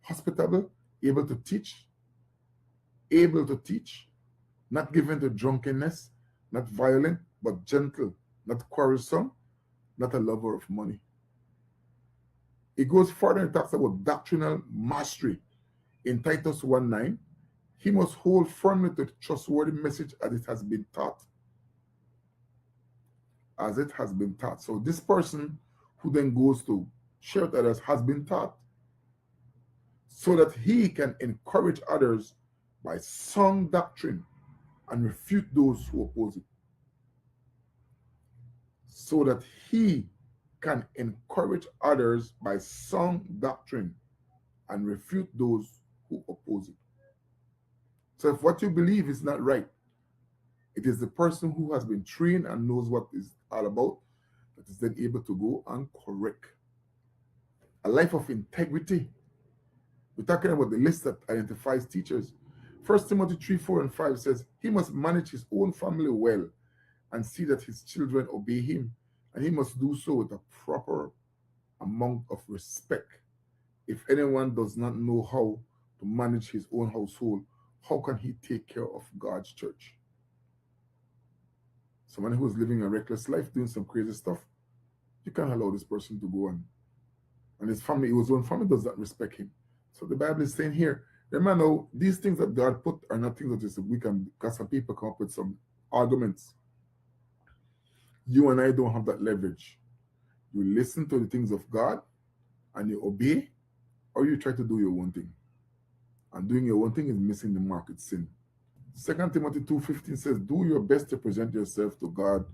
hospitable, able to teach, not given to drunkenness, not violent, but gentle, not quarrelsome, not a lover of money. It goes further and talks about doctrinal mastery. In Titus 1:9, he must hold firmly to the trustworthy message as it has been taught. As it has been taught. So this person who then goes to share with others has been taught, so that he can encourage others by sound doctrine and refute those who oppose it. So that he can encourage others by sound doctrine and refute those who oppose it. So if what you believe is not right, it is the person who has been trained and knows what it's all about that is then able to go and correct. A life of integrity. We're talking about the list that identifies teachers. 1 Timothy 3:4-5 says, he must manage his own family well and see that his children obey him, and he must do so with a proper amount of respect. If anyone does not know how to manage his own household, how can he take care of God's church? Someone who is living a reckless life, doing some crazy stuff, you can't allow this person to go on. And his family, his own family does not respect him. So the Bible is saying here, remember now, these things that God put are not things that is we can, because some people come up with some arguments. You and I don't have that leverage. You listen to the things of God and you obey, or you try to do your own thing. And doing your own thing is missing the mark, it's sin. 2 Timothy 2:15 says, do your best to present yourself to God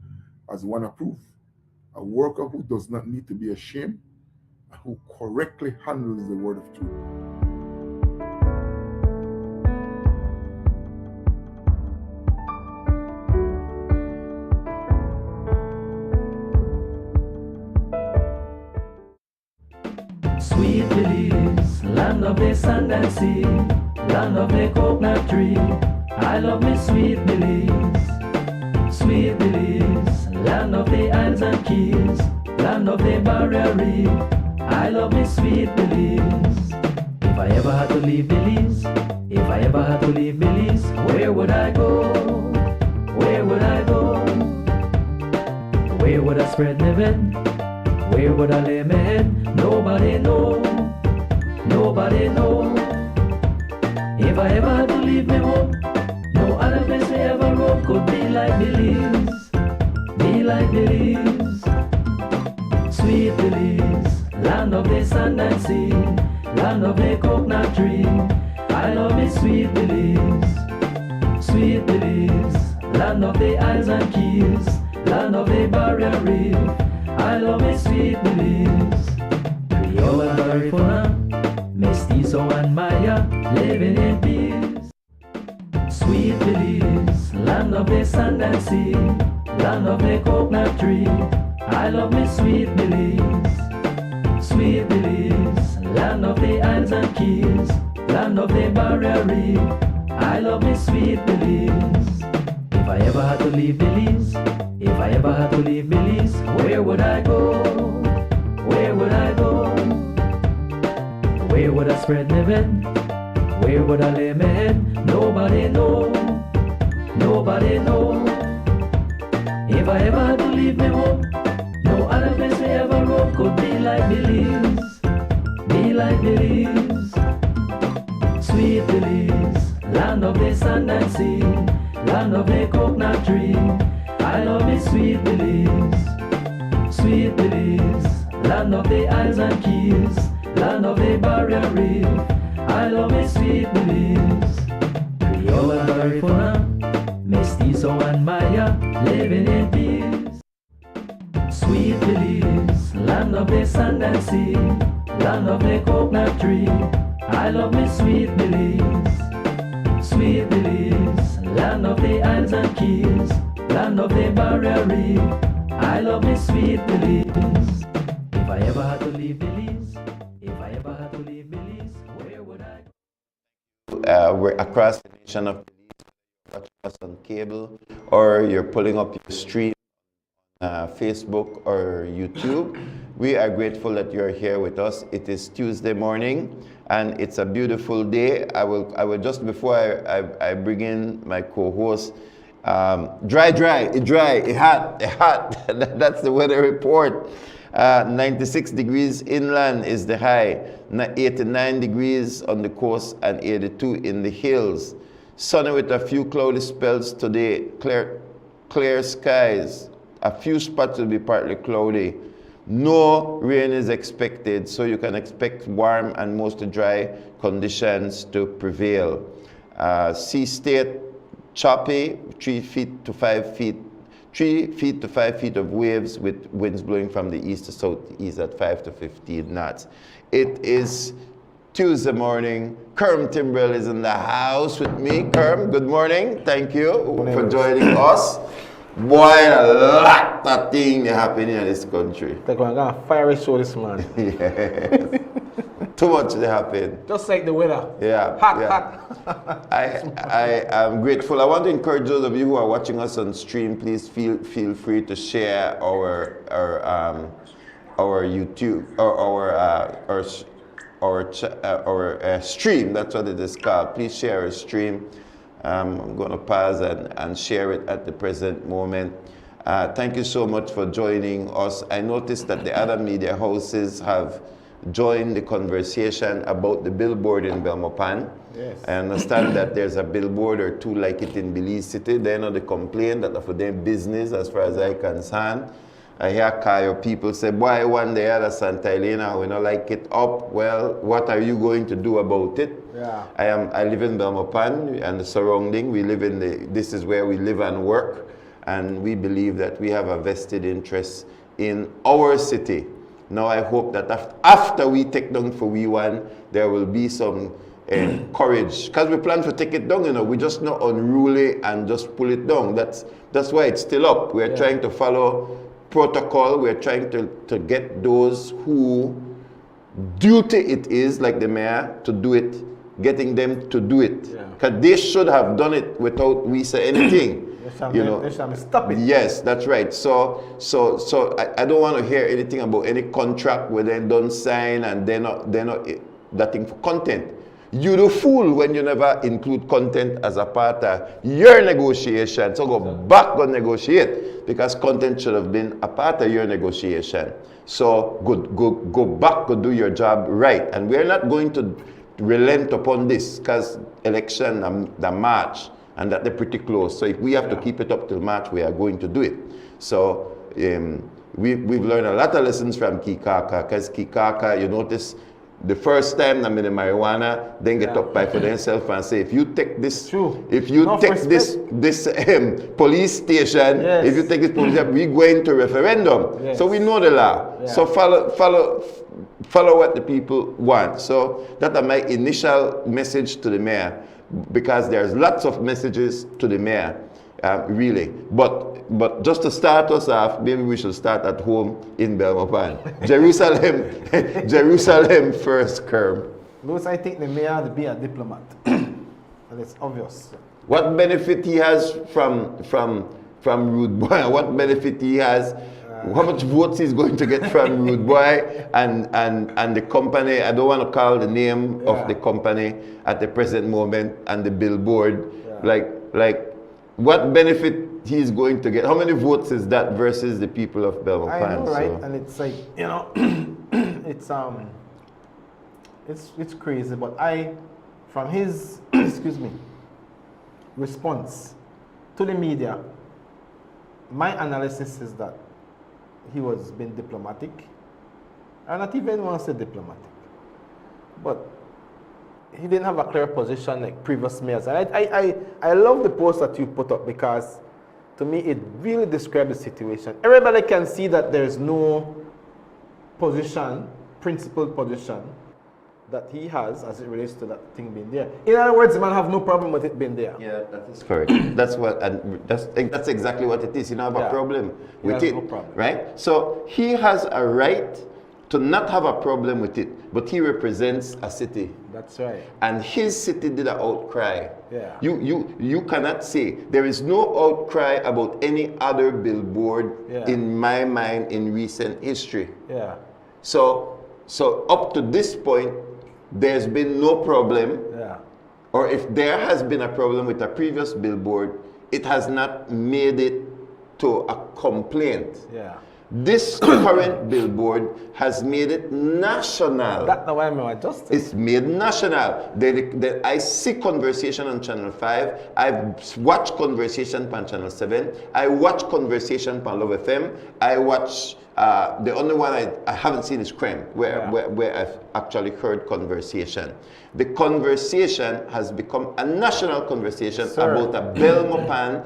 as one approved, a worker who does not need to be ashamed, and who correctly handles the word of truth. Sweet Belize, land of the sand and sea, land of the coconut tree. I love me sweet Belize. Sweet Belize, land of the islands and keys, land of the barrier reef. I love me sweet Belize. If I ever had to leave Belize, if I ever had to leave Belize, where would I go? Where would I go? Where would I spread my bed? Where would I lay my head? Nobody know. Nobody know. If I ever had to leave me home, no other place we ever roam could be like Belize. Be like Belize. Sweet Belize, land of the sand and sea, land of the coconut tree. I love me sweet Belize. Sweet Belize, land of the islands and keys, land of the barrier reef. I love me sweet Belize. Creole and Garifuna, Mestizo and Maya, living in peace. Sweet Belize, land of the sand and sea, land of the coconut tree. I love me sweet Belize. Sweet Belize, land of the islands and keys, land of the barrier reef. I love me sweet Belize. If I ever had to leave Belize, if I ever had to leave Belize, where would I go? Where would I go? Where would I spread my bed? Where would I lay my head? Nobody know. Nobody know. If I ever had to leave me home, no other place we ever roam could be like Belize. Be like Belize. Sweet Belize, land of the sand and sea, land of the coconut tree. I love me sweet Belize. Sweet Belize, land of the islands and keys, land of the barrier reef. I love me sweet Belize. Creole and Garifuna, Mestizo and Maya, living in peace. Sweet Belize, land of the sand and sea, land of the coconut tree. I love me sweet Belize. Sweet Belize, land of the islands and keys, land of the barrier reef. I love me sweet Belize. If I ever had to leave Belize, if I ever had to leave Belize, where would I go? We're across the nation of Belize, watching us on cable, or you're pulling up your stream Facebook or YouTube. We are grateful that you're here with us. It is Tuesday morning and it's a beautiful day. I will just before I bring in my co-host, dry, hot. That's the weather report. 96 degrees inland is the high, 89 degrees on the coast and 82 in the hills. Sunny with a few cloudy spells today, clear skies. A few spots will be partly cloudy. No rain is expected, so you can expect warm and mostly dry conditions to prevail. Sea state choppy, 3 feet to 5 feet. 3 feet to 5 feet of waves with winds blowing from the east to southeast at 5 to 15 knots. It is Tuesday morning. Kerm Timbrell is in the house with me. Kerm, good morning. Thank you for joining us. Boy, a lot of things happening in this country. They're going to fire a show this morning. Yes. Too much they happen. Just like the weather. Yeah. Hot. I am grateful. I want to encourage those of you who are watching us on stream. Please feel free to share our YouTube or our stream. That's what it is called. Please share our stream. I'm going to pause and share it at the present moment. Thank you so much for joining us. I noticed that the other media houses have joined the conversation about the billboard in Belmopan. Yes. I understand that there's a billboard or two like it in Belize City. They know the complaint that for their business, as far as I'm concerned. I hear Kayo people say, boy, one day at Santa Elena, we don't like it up. Well, what are you going to do about it? Yeah. I live in Belmopan and the surrounding. We live this is where we live and work. And we believe that we have a vested interest in our city. Now I hope that after we take down for We1, there will be some courage. Because we plan to take it down, we just not unruly and just pull it down. That's why it's still up. We're trying to follow protocol. We're trying to get those who duty it is, like the mayor, to do it, getting them to do it. Because they should have done it without we say anything. They shall stop it. Yes, that's right. So I don't want to hear anything about any contract where they don't sign and they're not that thing for content. You the fool when you never include content as a part of your negotiation. So go back and negotiate because content should have been a part of your negotiation. So go back and do your job right. And we're not going to relent upon this because election the March and that they're pretty close. So if we have to keep it up till March, we are going to do it. So we've learned a lot of lessons from Kikaka because Kikaka, you notice, the first time I'm in the marijuana, then get up by for themselves and say, if you take this, if you take this police station, if you take this police station, we're going to referendum. Yes. So we know the law. Yeah. So follow what the people want. So that's my initial message to the mayor, because there's lots of messages to the mayor, really. But just to start us off, maybe we should start at home in Belmopan. Jerusalem first, Kerm. Louis, I think the mayor has to be a diplomat. And it's obvious. What benefit he has from Rude Boy? What benefit he has? How much votes he's going to get from Rude Boy and the company? I don't want to call the name of the company at the present moment and the billboard. Like what benefit he's going to get? How many votes is that versus the people of Belmopan? I know, right? So. And it's like, it's crazy. But from his response to the media, my analysis is that he was being diplomatic. I not even want to say diplomatic, but he didn't have a clear position like previous mayors. And I love the post that you put up because to me it really describes the situation. Everybody can see that there's no position, principled position that he has as it relates to that thing being there. In other words, the man have no problem with it being there. Yeah, that is correct. That's exactly what it is. You don't have a problem with it, no problem. Right? So he has a right to not have a problem with it, but he represents a city. That's right. And his city did an outcry. Yeah. You cannot say there is no outcry about any other billboard in my mind in recent history. Yeah. So up to this point, there's been no problem. Yeah. Or if there has been a problem with a previous billboard, it has not made it to a complaint. Yeah. This current billboard has made it national. That's why I'm adjusting. It's made national. I see conversation on Channel 5. I've watched conversation on Channel 7. I watch conversation on Love FM. I watch, the only one I haven't seen is Creme, where I've actually heard conversation. The conversation has become a national conversation about a Belmopan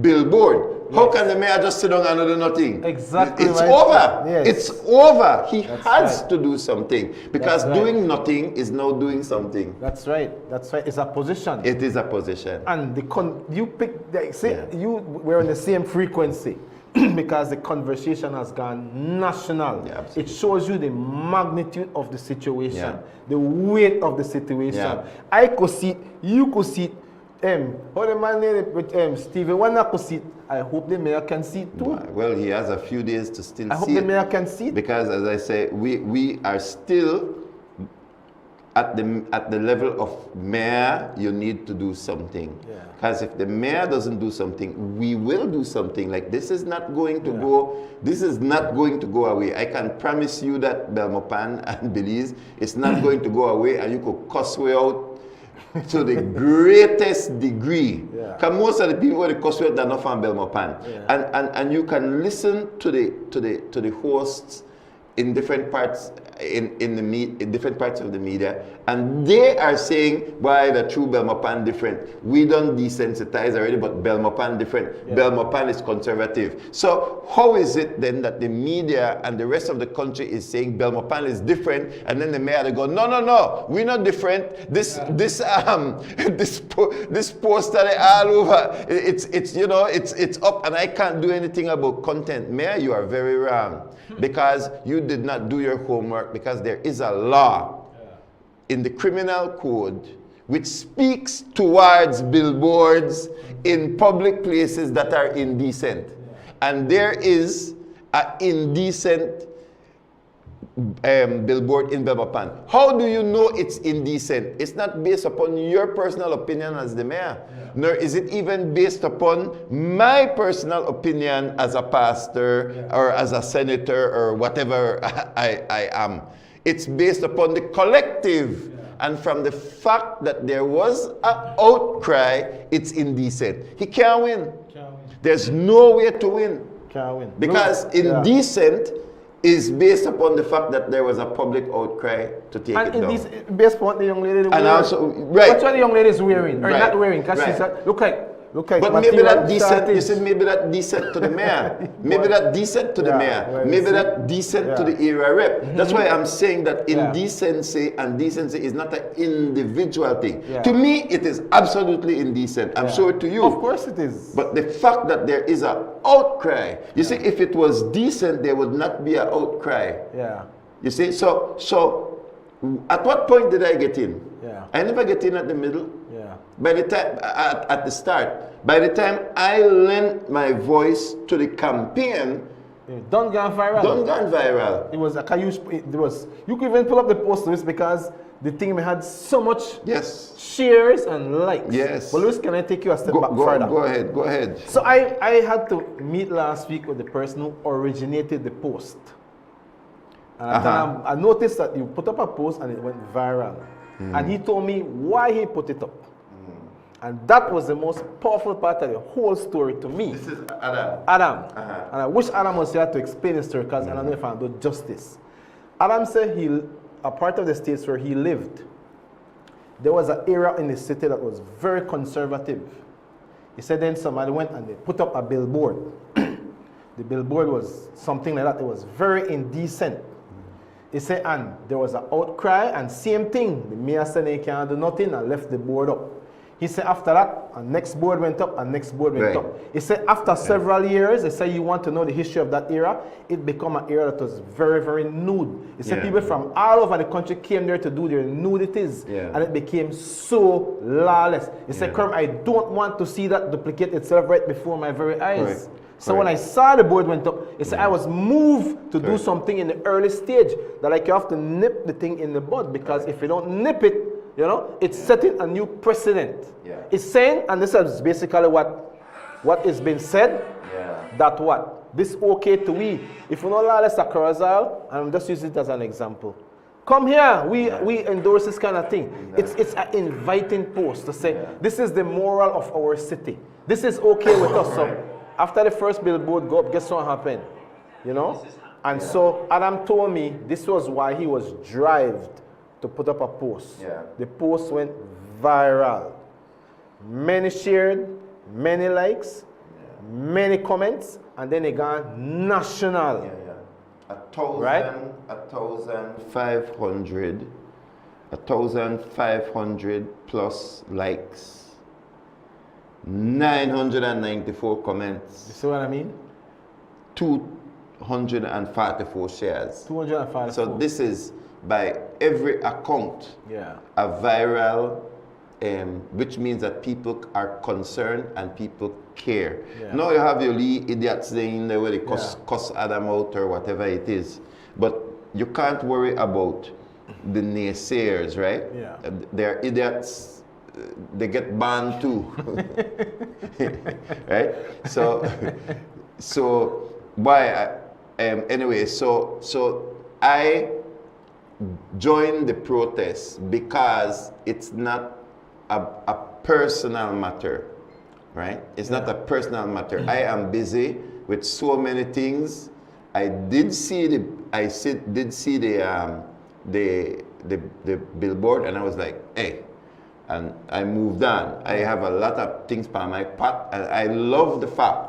billboard. How can the mayor just sit down and do nothing? Exactly. It's over. Yes. It's over. He That's has right. to do something because doing nothing is now doing something. That's right. That's right. It's a position. It is a position. And you pick. We're on the same frequency because the conversation has gone national. Yeah, absolutely. It shows you the magnitude of the situation, the weight of the situation. Yeah. I could see. You could see. How the man name with Stevie Wonder could see. I hope the mayor can see it too. Well, he has a few days to still I hope see the it. mayor can see it. Because as I say, we are still at the level of mayor, you need to do something. Because if the mayor doesn't do something, we will do something. Like this is not going to go. This is not going to go away. I can promise you that Belmopan and Belize, it's not going to go away, and you could cuss way out to the greatest degree. Because most of the people who cuss way out are not from Belmopan. And you can listen to the hosts in different parts in different parts of the media, and they are saying why the true Belmopan different. We don't desensitize already, but Belmopan different. Belmopan is conservative. So how is it then that the media and the rest of the country is saying Belmopan is different, and then the mayor they go, no, we're not different. This poster they all over. It's up, and I can't do anything about content. Mayor, you are very wrong. Because you did not do your homework, because there is a law in the criminal code which speaks towards billboards in public places that are indecent. And there is an indecent billboard in Belmopan. How do you know it's indecent? It's not based upon your personal opinion as the mayor, nor is it even based upon my personal opinion as a pastor or as a senator or whatever I am. It's based upon the collective. And from the fact that there was an outcry, it's indecent. He can't win. There's no way to win. Can't win. Because indecent is based upon the fact that there was a public outcry to take it down. And based upon the young lady And wearing. also, right. That's what the young lady is wearing, or Right. not wearing, because she's Right. look like. But maybe that decent, you said maybe that decent to the mayor. Maybe that decent to the mayor. well, Maybe see? that decent to the area rep. That's why I'm saying that Yeah. indecency and decency is not an individual thing. Yeah. To me, it is absolutely indecent. I'm sure to you. Of course it is. But the fact that there is an outcry, you see, if it was decent, there would not be an outcry. Yeah. You see, so at what point did I get in? Yeah. I never get in at the middle. Yeah. By the time at the start, by the time I lent my voice to the campaign, Don't go viral. done gone viral. It was you could even pull up the posters because the thing had so much Yes. shares and likes. Yes. Well, Luis, can I take you a step back further? Go ahead. So I had to meet last week with the person who originated the post. And I noticed that you put up a post and it went viral. And he told me why he put it up. And that was the most powerful part of the whole story to me. This is Adam. Adam. And I wish Adam was here to explain his story because I don't know if I do justice. Adam said a part of the states where he lived, there was an area in the city that was very conservative. He said then somebody went and they put up a billboard. The billboard was something like that. It was very indecent. He said, and there was an outcry, and same thing. The mayor said he can't do nothing and left the board up. He said after that, a next board went up, and next board went Right. up. He said after several years, he said you want to know the history of that era, it became an era that was very, very nude. He said Yeah. people from all over the country came there to do their nudities, Yeah. and it became so lawless. He said, Yeah. Kerm, I don't want to see that duplicate itself right before my very eyes. Correct. So when I saw the board went up, he said I was moved to do Correct. something in the early stage that like you have to nip the thing in the bud, because if you don't nip it, you know, it's setting a new precedent. Yeah. It's saying, and this is basically what is being said, Yeah. that what? This okay to we. If you know lawless a carousel, and I'm just using it as an example. Come here, we endorse this kind of thing. It's an inviting post to say, this is the moral of our city. This is okay with us. So after the first billboard go up, guess what happened? You know? And so Adam told me this was why he was drived to put up a post. Yeah. The post went viral. Many shared, many likes, many comments, and then it got national. A thousand, Right? 1,500 plus likes, 994 You comments, see what I mean? 244 shares. 205. So this is by every account Yeah. a viral, which means that people are concerned and people care. Yeah. Now you have your idiots in there where they cuss, Yeah. cuss Adam out or whatever it is, but you can't worry about the naysayers, right? Yeah. They're idiots. They get banned too, right? So, so why? Anyway, so I joined the protest because it's not a personal matter, right? It's not a personal matter. I am busy with so many things. I did see the billboard, and I was like, hey, and I moved on. I have a lot of things by my pot, and I love the fact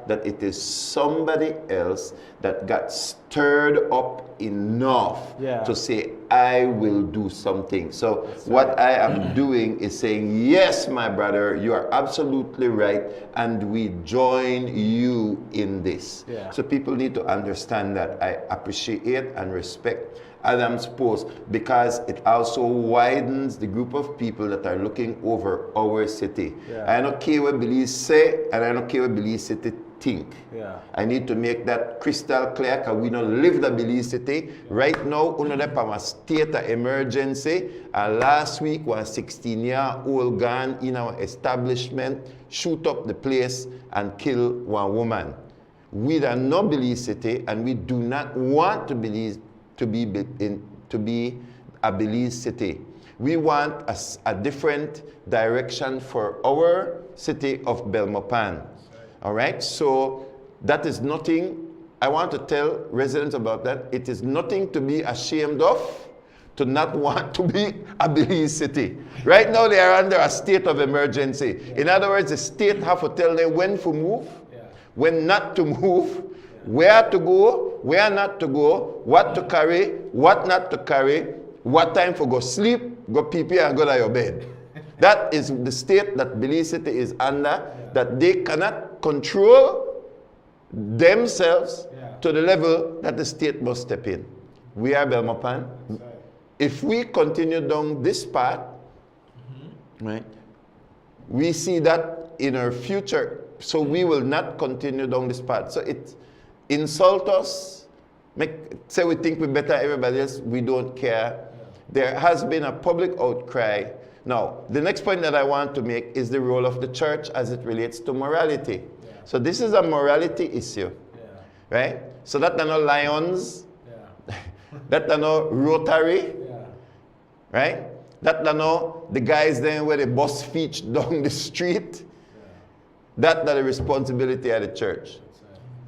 that it is somebody else that got stirred up enough Yeah. to say, I will do something. So what I am doing is saying, yes, my brother, you are absolutely right, and we join you in this. Yeah. So people need to understand that. I appreciate and respect Adam's post because it also widens the group of people that are looking over our city. Yeah. I don't care what Belize say, and I don't care what Belize City think. Yeah. I need to make that crystal clear because we don't live the Belize City. Right now, we have a state of emergency. And last week, one 16-year-old gun in our establishment shoot up the place and kill one woman. We are not Belize City, and we do not want to be a Belize City. We want a different direction for our city of Belmopan. All right, so that is nothing. I want to tell residents about that. It is nothing to be ashamed of, to not want to be a Belize City. Right now, they are under a state of emergency. In other words, the state have to tell them when to move, when not to move, where to go, where not to go, what to carry, what not to carry, what time for go sleep, go pee-pee, and go to your bed. That is the state that Belize City is under, that they cannot control themselves to the level that the state must step in. We are Belmopan. If we continue down this path, right, we see that in our future, so we will not continue down this path. So it insult us, say we think we're better than everybody else, we don't care. There has been a public outcry. Now, the next point that I want to make is the role of the church as it relates to morality. So this is a morality issue, right? So that are no Lions, that are no Rotary, right? That are no the guys then where they bus feet down the street. That are the responsibility of the church.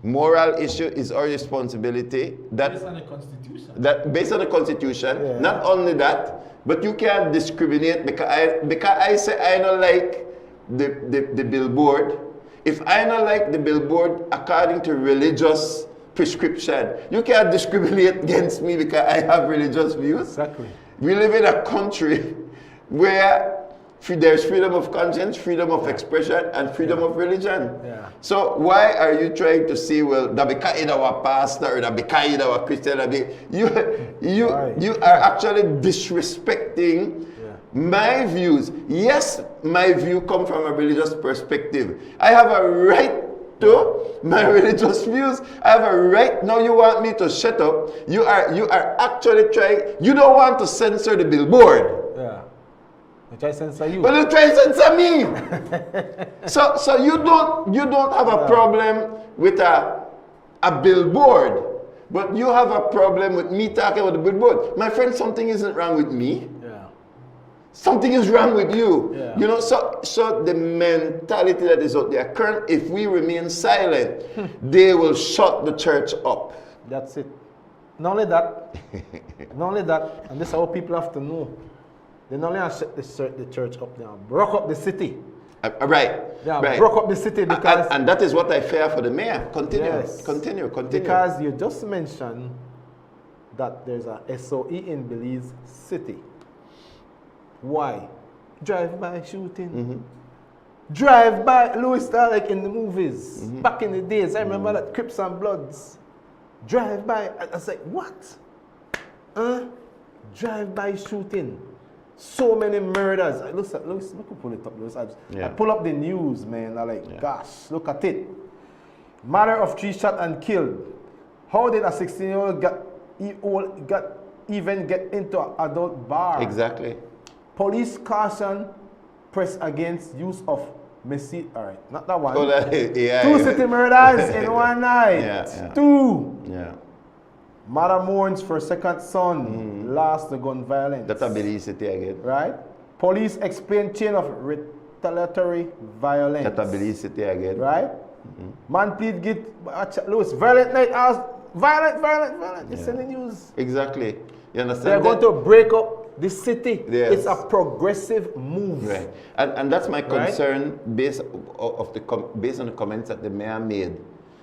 Moral issue is our responsibility. Based on the Constitution. Based on the Constitution. Not only that, but you can't discriminate because I say I don't like the billboard. If I don't like the billboard according to religious prescription, you can't discriminate against me because I have religious views. Exactly. We live in a country where There's freedom of conscience, freedom of expression, and freedom of religion. Yeah. So why are you trying to say, well, that because our pastor, or that because our Christian, you are actually disrespecting my views. Yes, my view comes from a religious perspective. I have a right to my religious views. I have a right. Now you want me to shut up. You are actually trying. You don't want to censor the billboard. Yeah. I try to censor you. But you try to censor me. so you don't have a problem with a billboard, but you have a problem with me talking about the billboard. My friend, something isn't wrong with me. Yeah. Something is wrong with you. Yeah. You know, so the mentality that is out there, current, if we remain silent, they will shut the church up. That's it. Not only that, and this is how people have to know. They not only shut the church up, they broke up the city. Right. They right. broke up the city because... And that is what I fear for the mayor. Continue. Yes. Continue. Because you just mentioned that there's a SOE in Belize City. Why? Drive-by shooting. Drive-by, Louis, like in the movies. Back in the days, I remember that Crips and Bloods. Drive-by, I was like, what? Drive-by shooting. So many murders. Look, pull it up, Louis. I pull up the news, man. I'm like, gosh, look at it. Murder of 3 shot and killed. How did a 16-year-old even get into an adult bar? Exactly. Police caution press against use of message. All right, not that one. Oh, yeah, 2 city murders in one night. Yeah. 2. Yeah. Mother mourns for second son lost to gun violence. That's a Belize City again. Right? Police explain chain of retaliatory violence. That's a Belize City again. Right? Man plead guilty. Louis, violent night house. Violent. It's in the news. Exactly. You understand? They're going to break up the city. Yes. It's a progressive move. Right. And that's my concern based on the comments that the mayor made.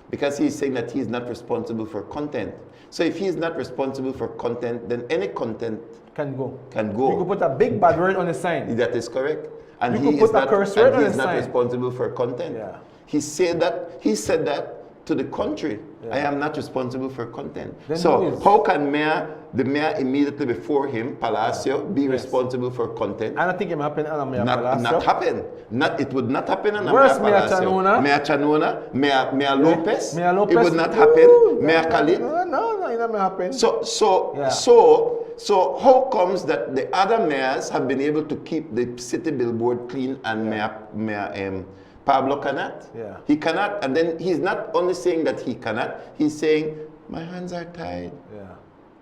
Because he's saying that he's not responsible for content. So if he's not responsible for content, then any content can go. You could put a big bad word on the sign. That is correct. And you could put a curse word on the sign. He's not responsible for content. Yeah. He said that to the country. Yeah. I am not responsible for content. Then so how can the mayor immediately before him, Palacio, be responsible for content? I don't think it will happen on Mayor Palacio. Not happen. It would not happen on Where's Mayor Palacio. Mayor Chanona, Mayor Lopez. Mayor Lopez. It would not happen. Mayor Khalid. No, it not happen. So how comes that the other mayors have been able to keep the city billboard clean and Mayor Pablo cannot? Yeah. He cannot. And then he's not only saying that he cannot, he's saying, my hands are tied. Yeah.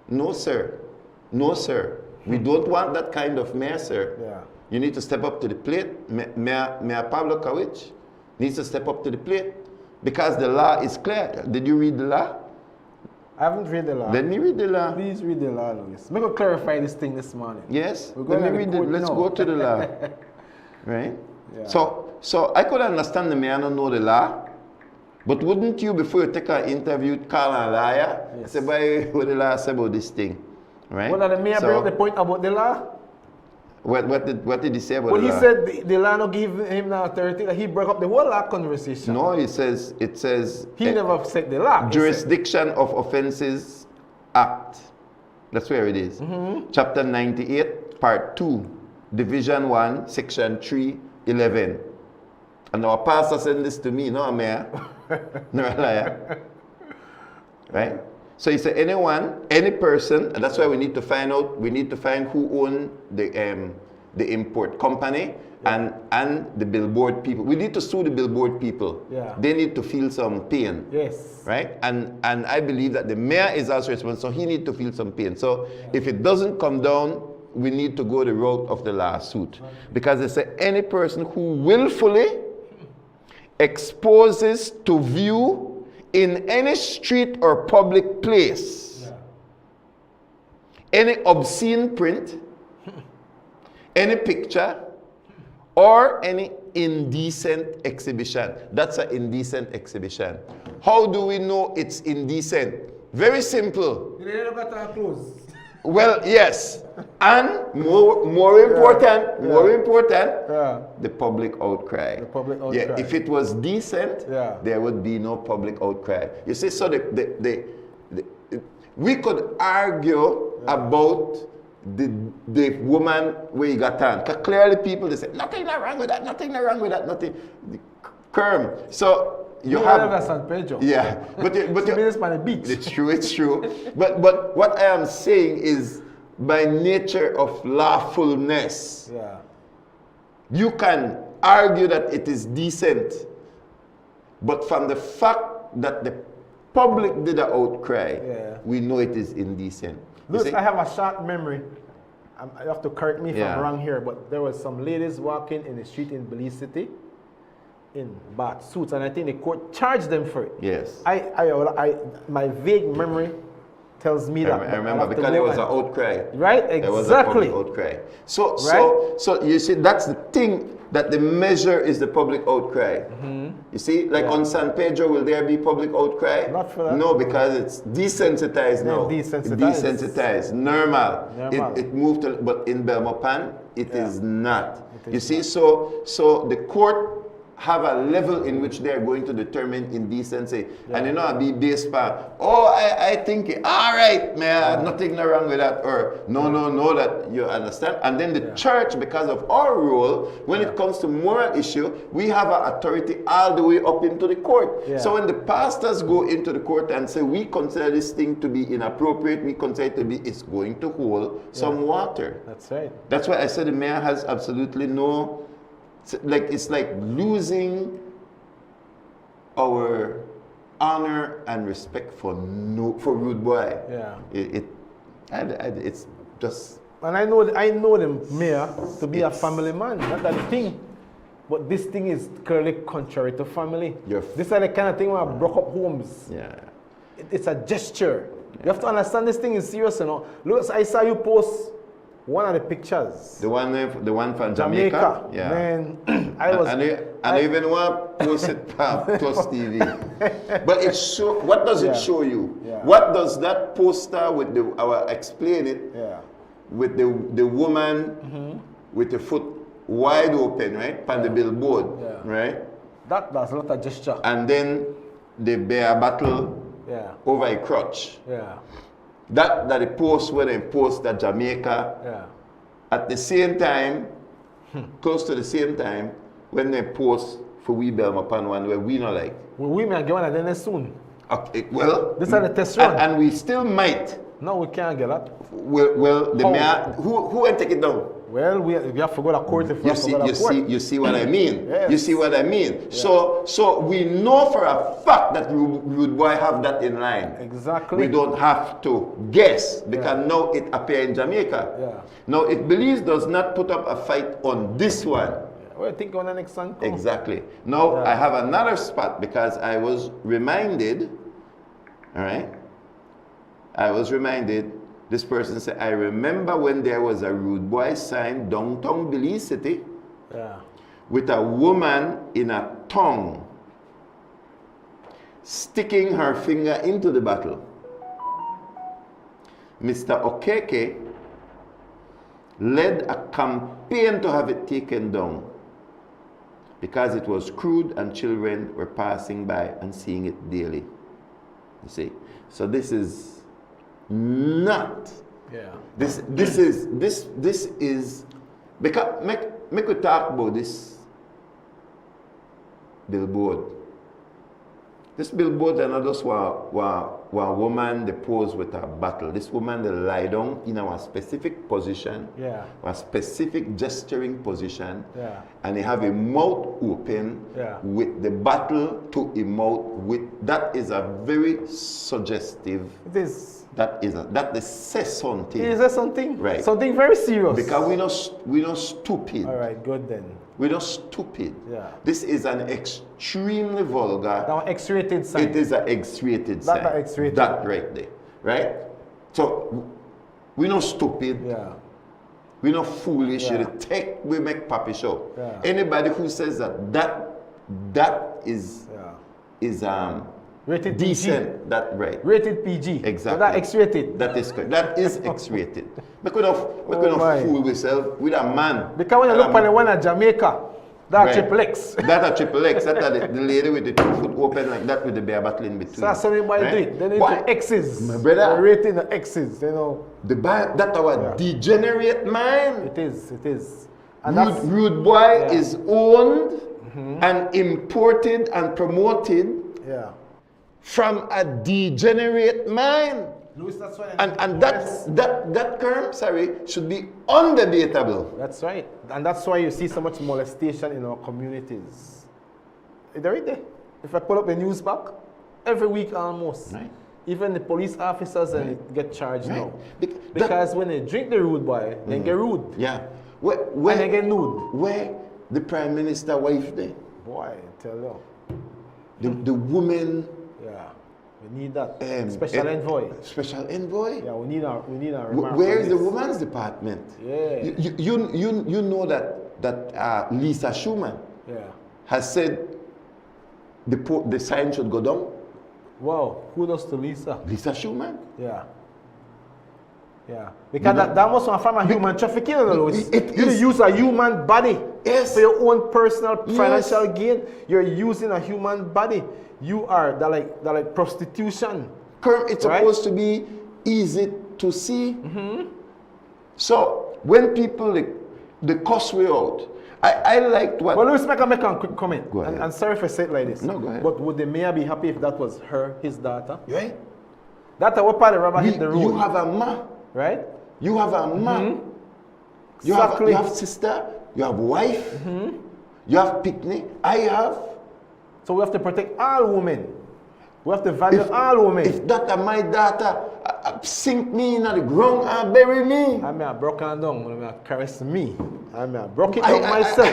No, sir. We don't want that kind of mayor, sir. Yeah. You need to step up to the plate. Mayor Pablo Kawich needs to step up to the plate because the law is clear. Did you read the law? I haven't read the law. Let me read the law. Please read the law, Louis. Let me clarify this thing this morning. Yes. Let me read it. Let's go to the law. Right? Yeah. So I could understand the mayor don't know the law, but wouldn't you, before you take an interview, call a liar? Yes. Say, boy, what the law say about this thing? Right? Well, the mayor bring up the point about the law? What did he say about well, the law? He said the law not give him the authority, that he broke up the whole law conversation. No, it says he never said the law. Jurisdiction of Offenses Act. That's where it is. Chapter 98, Part 2, Division 1, Section 311. And our pastor sent this to me, no, Mayor. No, a liar. Right? So he said, any person, and that's why we need to find who own the import company and the billboard people. We need to sue the billboard people. Yeah. They need to feel some pain. Yes. Right? And I believe that the mayor is also responsible, so he needs to feel some pain. So if it doesn't come down, we need to go the route of the lawsuit. Because they say any person who willfully exposes to view in any street or public place any obscene print, any picture, or any indecent exhibition. That's an indecent exhibition. How do we know it's indecent? Very simple. Well, yes. And more important, the public outcry. The public Yeah, outcry. if it was decent, there would be no public outcry. You see, so we could argue about the woman where you got on. Because clearly people, they say, nothing wrong with that, nothing wrong with that, nothing. Kerm. So you have San Pedro. Yeah, but by the beach. it's true. But what I am saying is, by nature of lawfulness, you can argue that it is decent, but from the fact that the public did an outcry, we know it is indecent. Look, I have a short memory. You have to correct me if I'm wrong here, but there was some ladies walking in the street in Belize City in bath suits, and I think the court charged them for it. Yes. My vague memory tells me that. I remember because it was an outcry. Right, exactly. There was a public outcry. So you see, that's the thing, that the measure is the public outcry. You see, like on San Pedro, will there be public outcry? Not for that. No, because it's desensitized now. Desensitized. Normal. Normal. It moved to, but in Belmopan, it is not. You see, so the court have a level in which they are going to determine indecency. And you know, I'll be based by, I think, all right, man, nothing wrong with that, or no, that you understand. And then the church, because of our role, when it comes to moral issue, we have an authority all the way up into the court. So when the pastors go into the court and say, we consider this thing to be inappropriate, we consider it to be, it's going to hold some water. That's right. That's why I said the mayor has absolutely no, it's like losing our honor and respect for rude boy. It's just. And I know the mayor to be a family man. Not that the thing, but this thing is clearly contrary to family. This is the kind of thing where I broke up homes. It's a gesture. You have to understand this thing is serious, you know. Look, I saw you post one of the pictures. The one from Jamaica. Yeah. Man, I even want to post it on PlusTV. But it show. What does it show you? What does that poster with I'll explain it. With the woman with the foot wide open, right? On the billboard, right? That's a lot of gesture. And then the bear battle over a crutch. That the post when they post that Jamaica, at the same time, close to the same time, when they post for we Belmopan one where we not like. Well, we may get one of them soon. Okay, well, this is the test run. And we still might. No, we can't get that. Well, the mayor, who will take it down? Well, we have to go to court if we have to go to court. You see what I mean? Yes. You see what I mean? So we know for a fact that Rude Boy have that in line. Exactly. We don't have to guess because now it appears in Jamaica. Now, if Belize does not put up a fight on this one, well, I think on the next one. Exactly. Now, I have another spot because I was reminded, all right? I was reminded, this person said, I remember when there was a Rude Boy sign downtown Belize City with a woman in a tongue sticking her finger into the bottle. Mr. Okeke led a campaign to have it taken down because it was crude and children were passing by and seeing it daily. You see? So this is not. This is because make we talk about this billboard. This billboard and others were woman they pose with a bottle. This woman they lie down in a specific position, a specific gesturing position, and they have a mouth open with the bottle to a mouth with. That is a very suggestive. It is. That says something. Is that something? Right. Something very serious. Because we're not stupid. All right, good then. We're not stupid. This is an extremely vulgar. Now, X-rated sign. It is an X-rated sign. X-rated. That right there. Right? So, we're not stupid. We're not foolish. We make papi show. Anybody who says that is Rated PG. decent. That right. Rated PG. Exactly. So that X-rated. That is correct. That is X-rated. We could have my. fool ourselves with a man. Because when you look on the one at Jamaica, that Right. triple X. That a triple X. That are the lady with the 2 foot open like that with the bare battle in between. So that's how anybody Right? do it. They need But to X's. my brother- They're rating the X's, you know. that our degenerate mind. It is, it is. And Rude boy yeah. is owned and imported and promoted yeah. from a degenerate mind. Louis, that's why. And that term, should be undebatable. That's right. And that's why you see so much molestation in our communities. They're right there. If I pull up the news back, every week almost. Right. Even the police officers and get charged Right. now. Bec- Because when they drink the rude boy, they get rude. Yeah. And they get nude. Where the Prime Minister wife there? Boy, I tell you. The woman Yeah. We need that. special envoy. Special envoy? Yeah, we need our Where is the women's department? Yeah. You know that Lisa Schumann Yeah. has said the sign should go down? Wow. Kudos to Lisa. Lisa Schumann? Yeah. Yeah. Because that must come from a human trafficking, Louis. it You is- use a human body Yes. for your own personal Yes. financial gain. You're using a human body. You are that like prostitution. It's Right? supposed to be easy to see. So when people they cuss way out, I liked what. Well, let's make a quick comment. Go ahead. And sorry for saying it like this. No, go ahead. But would the mayor be happy if that was his daughter? Right? That what part the rubber hit the road. You have a ma. right? You have a ma. You Exactly. have sister. You have wife. You have picnic. I have. So we have to protect all women. We have to value all women. If that are my daughter, sink me in the ground and bury me. I may have broken down when I caress me. I may have broke it down myself.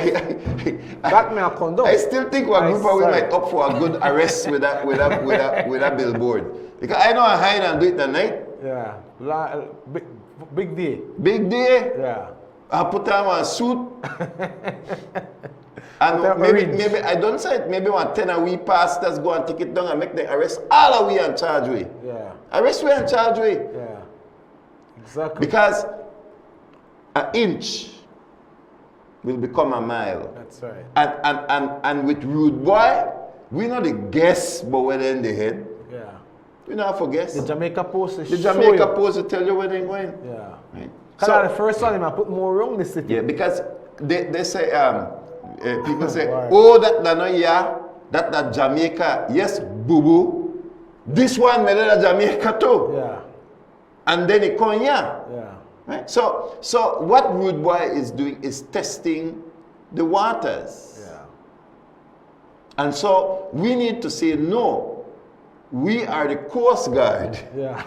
That may have condone. I still think we're group we might up for a good arrest with a billboard. Because I know I hide and do it at night. Yeah. Big day. Big day. Yeah. I put on a suit. And That maybe Marines. maybe I don't say it, maybe 10 a wee pastors go and take it down and make the arrest all of we and charge we. Yeah. Arrest we and charge we. Yeah. Exactly. Because an inch will become a mile. That's right. And with rude boy, we know the guess but where they in the head. Yeah. We know how to guess. The Jamaica Post is The Jamaica Post will tell you where they're going. Yeah. Right. Because the first one, I put more wrong the city. Yeah, because they say people say, Why? oh that no yeah, that Jamaica, yes, boo boo. This one made it Jamaica too. Yeah. And then it come yeah. Yeah. Right? So what Rude Boy is doing is testing the waters. Yeah. And so we need to say no. We are the Coast Guard. Yeah.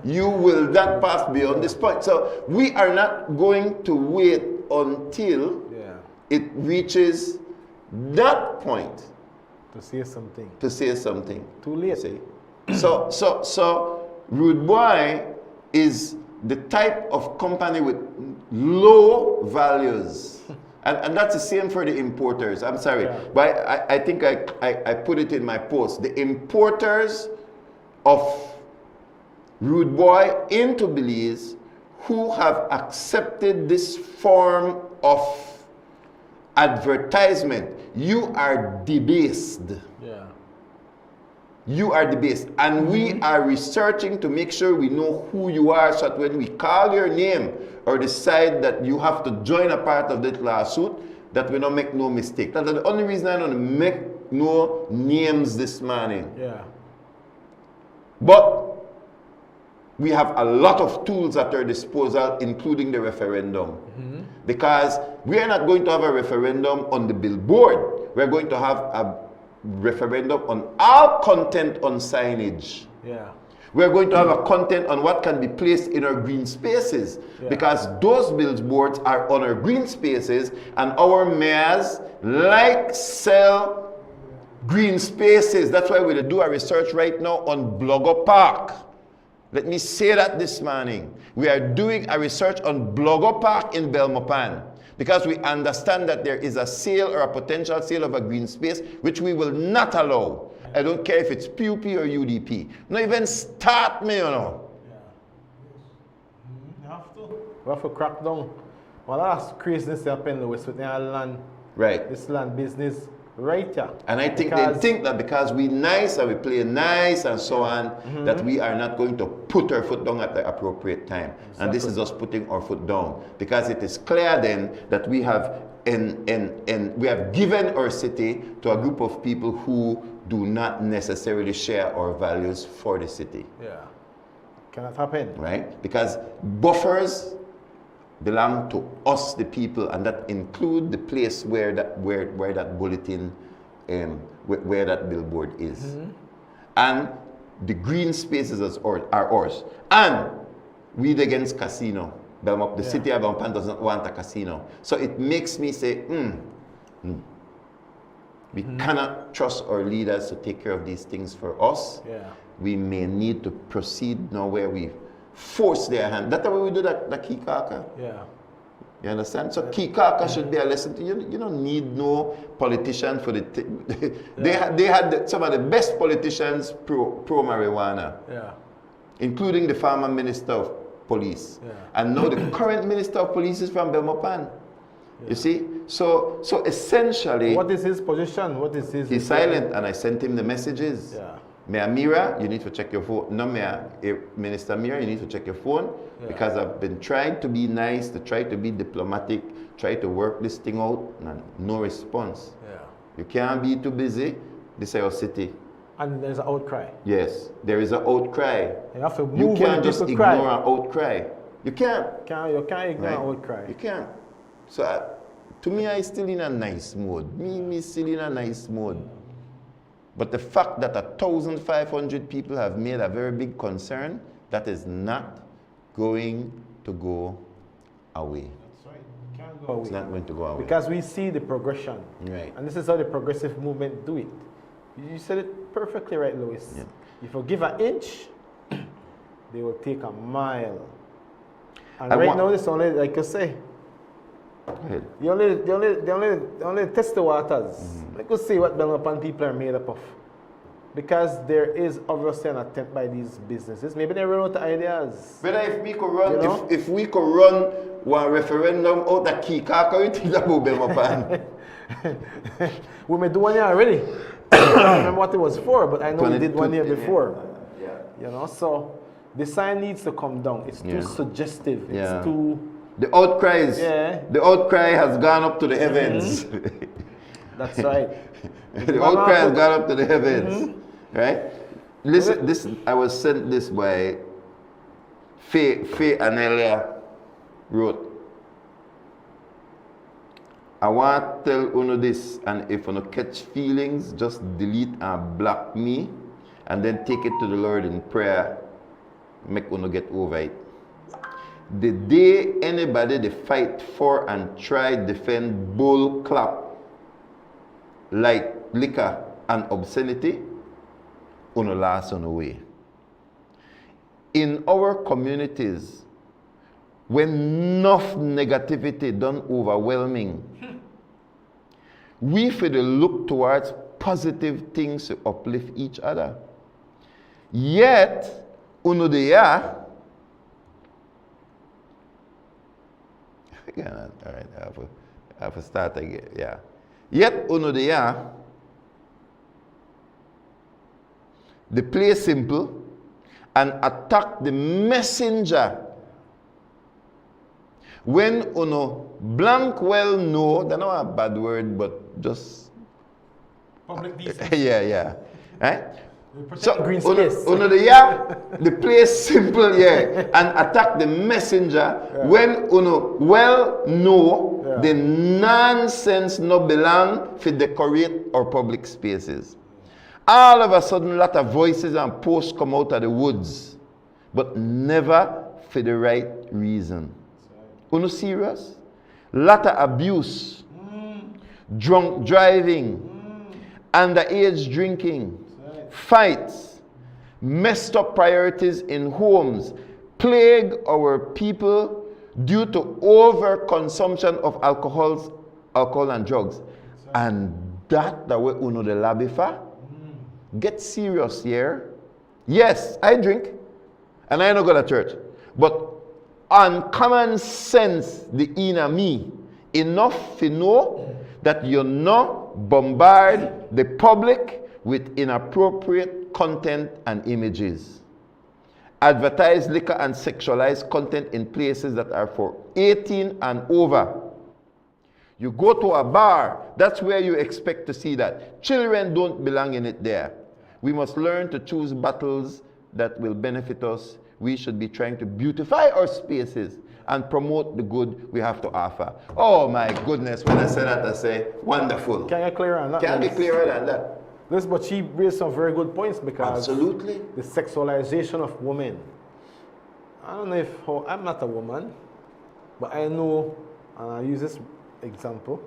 You will not pass beyond this point. So we are not going to wait until Yeah. it reaches that point To say something. to say something. Too late. See? So Rude Boy is the type of company with low values. And that's the same for the importers. I'm sorry. Yeah. But I think I put it in my post. The importers of Rude Boy into Belize who have accepted this form of advertisement, you are debased. Yeah. You are debased. And we are researching to make sure we know who you are so that when we call your name or decide that you have to join a part of that lawsuit, that we don't make no mistake. That's the only reason I don't make no names this morning. Yeah. But we have a lot of tools at our disposal, including the referendum. Because we are not going to have a referendum on the billboard. We're going to have a referendum on all content on signage. Yeah. We're going to have a content on what can be placed in our green spaces. Yeah. Because those billboards are on our green spaces and our mayors sell green spaces. That's why we do our research right now on Blogger Park. Let me say that this morning. We are doing a research on Blogger Park in Belmopan because we understand that there is a sale or a potential sale of a green space which we will not allow. I don't care if it's PUP or UDP. Not even start me, you know. You have to. We have to crack down. Well, that's craziness happening with their land. Right. This land business right here. And I think they think that because we nice and we play nice and so on, that we are not going to put our foot down at the appropriate time. Exactly. And this is us putting our foot down. Because it is clear then that we have we have given our city to a group of people who do not necessarily share our values for the city. Yeah. Cannot happen. Right? Because buffers belong to us, the people, and that include the place where that bulletin, where that billboard is, and the green spaces are ours. And we against casino. The city of Belmopan doesn't want a casino, so it makes me say, we cannot trust our leaders to take care of these things for us. Yeah. We may need to proceed now where we force their hand. That's the way we do that Kikaka. Yeah. You understand? So Kikaka should be a lesson to you. You don't need no politician for the they had some of the best politicians pro marijuana. Yeah. Including the former minister of police. Yeah. And now the current minister of police is from Belmopan. Yeah. You see? So essentially, what is his position? What is his? He's silent, and I sent him the messages. Yeah. Mayor Mira, you need to check your phone. No, Minister Mira, you need to check your phone, because I've been trying to be nice, to try to be diplomatic, try to work this thing out, and no response. Yeah. You can't be too busy. This is our city. And there's an outcry. Yes, there is an outcry. You have to move. You can't just ignore cry. an outcry. You can't. You can't ignore an outcry. You can't. So to me, I still in a nice mode. Me still in a nice mode. But the fact that 1,500 people have made a very big concern, that is not going to go away. That's right. It can't go away. It's not going to go away. Because we see the progression. Right. And this is how the progressive movement do it. You said it perfectly right, Louis. Yeah. If you give an inch, they will take a mile. And now it's only, like you say, go ahead. they only test the waters. Like you see what Belmopan people are made up of. Because there is obviously an attempt by these businesses. Maybe they run out of ideas. But if we could run, if we could run one referendum out of Kikaka, you think about Belmopan? We may do one year already. I don't remember what it was for, but I know we did 1 year before. Yeah. You know, so the sign needs to come down. It's too suggestive. It's too... The outcry has gone up to the heavens. That's right. The outcry has gone up to the heavens. Right? Listen, I was sent this by Faye Anelia wrote, I want to tell you this, and if you catch feelings, just delete and block me, and then take it to the Lord in prayer, make you get over it. The day anybody they fight for and try defend bull clap like liquor and obscenity, uno last on the way. In our communities, when enough negativity done overwhelming, we feel to look towards positive things to uplift each other. Yet, uno de ya, all right, I have to start again, yeah. Yet, uno de ya, they play simple and attack the messenger. When uno blank well know, that's not a bad word, but just public decency. yeah. Right? So green space. Uno de ya, they play simple and attack the messenger. When uno well know the nonsense no belong for decorate our public spaces. All of a sudden, a lot of voices and posts come out of the woods, but never for the right reason. Uno serious? Lot of abuse, drunk driving, underage drinking, fights, messed up priorities in homes, plague our people due to overconsumption of alcohol and drugs. And that way uno de labifa, get serious here. Yes, I drink, and I don't go to church. But on common sense, the inner me, enough to know that you not bombard the public with inappropriate content and images. Advertise liquor and sexualized content in places that are for 18 and over. You go to a bar, that's where you expect to see that. Children don't belong in it there. We must learn to choose battles that will benefit us. We should be trying to beautify our spaces and promote the good we have to offer. Oh my goodness, when I say that, I say, wonderful. Can you clear on that? Can I be clearer than that? This, but she raised some very good points because Absolutely. the sexualization of women. I don't know if I'm not a woman, but I know, and I use this example.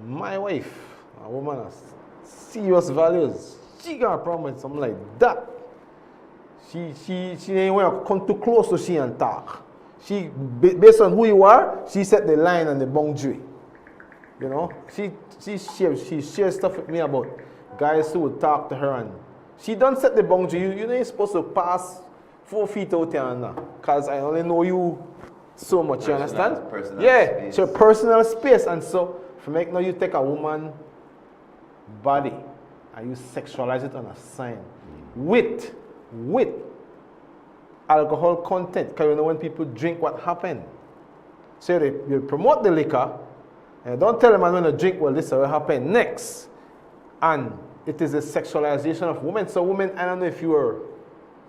My wife, a woman has serious values. She got a problem with something like that. She ain't want to come too close to she and talk. She, based on who you are, she set the line and the boundary. You know, she shares stuff with me about guys who would talk to her, and she don't set the boundary. You know, you're supposed to pass 4 feet out here and because I only know you so much. You understand? Yeah, space. It's your personal space, and so for make now you take a woman body and you sexualize it on a sign with alcohol content. Because you know when people drink, what happened? So you promote the liquor, and don't tell them when to drink, well, this will happen next. And it is a sexualization of women. So women, I don't know if you are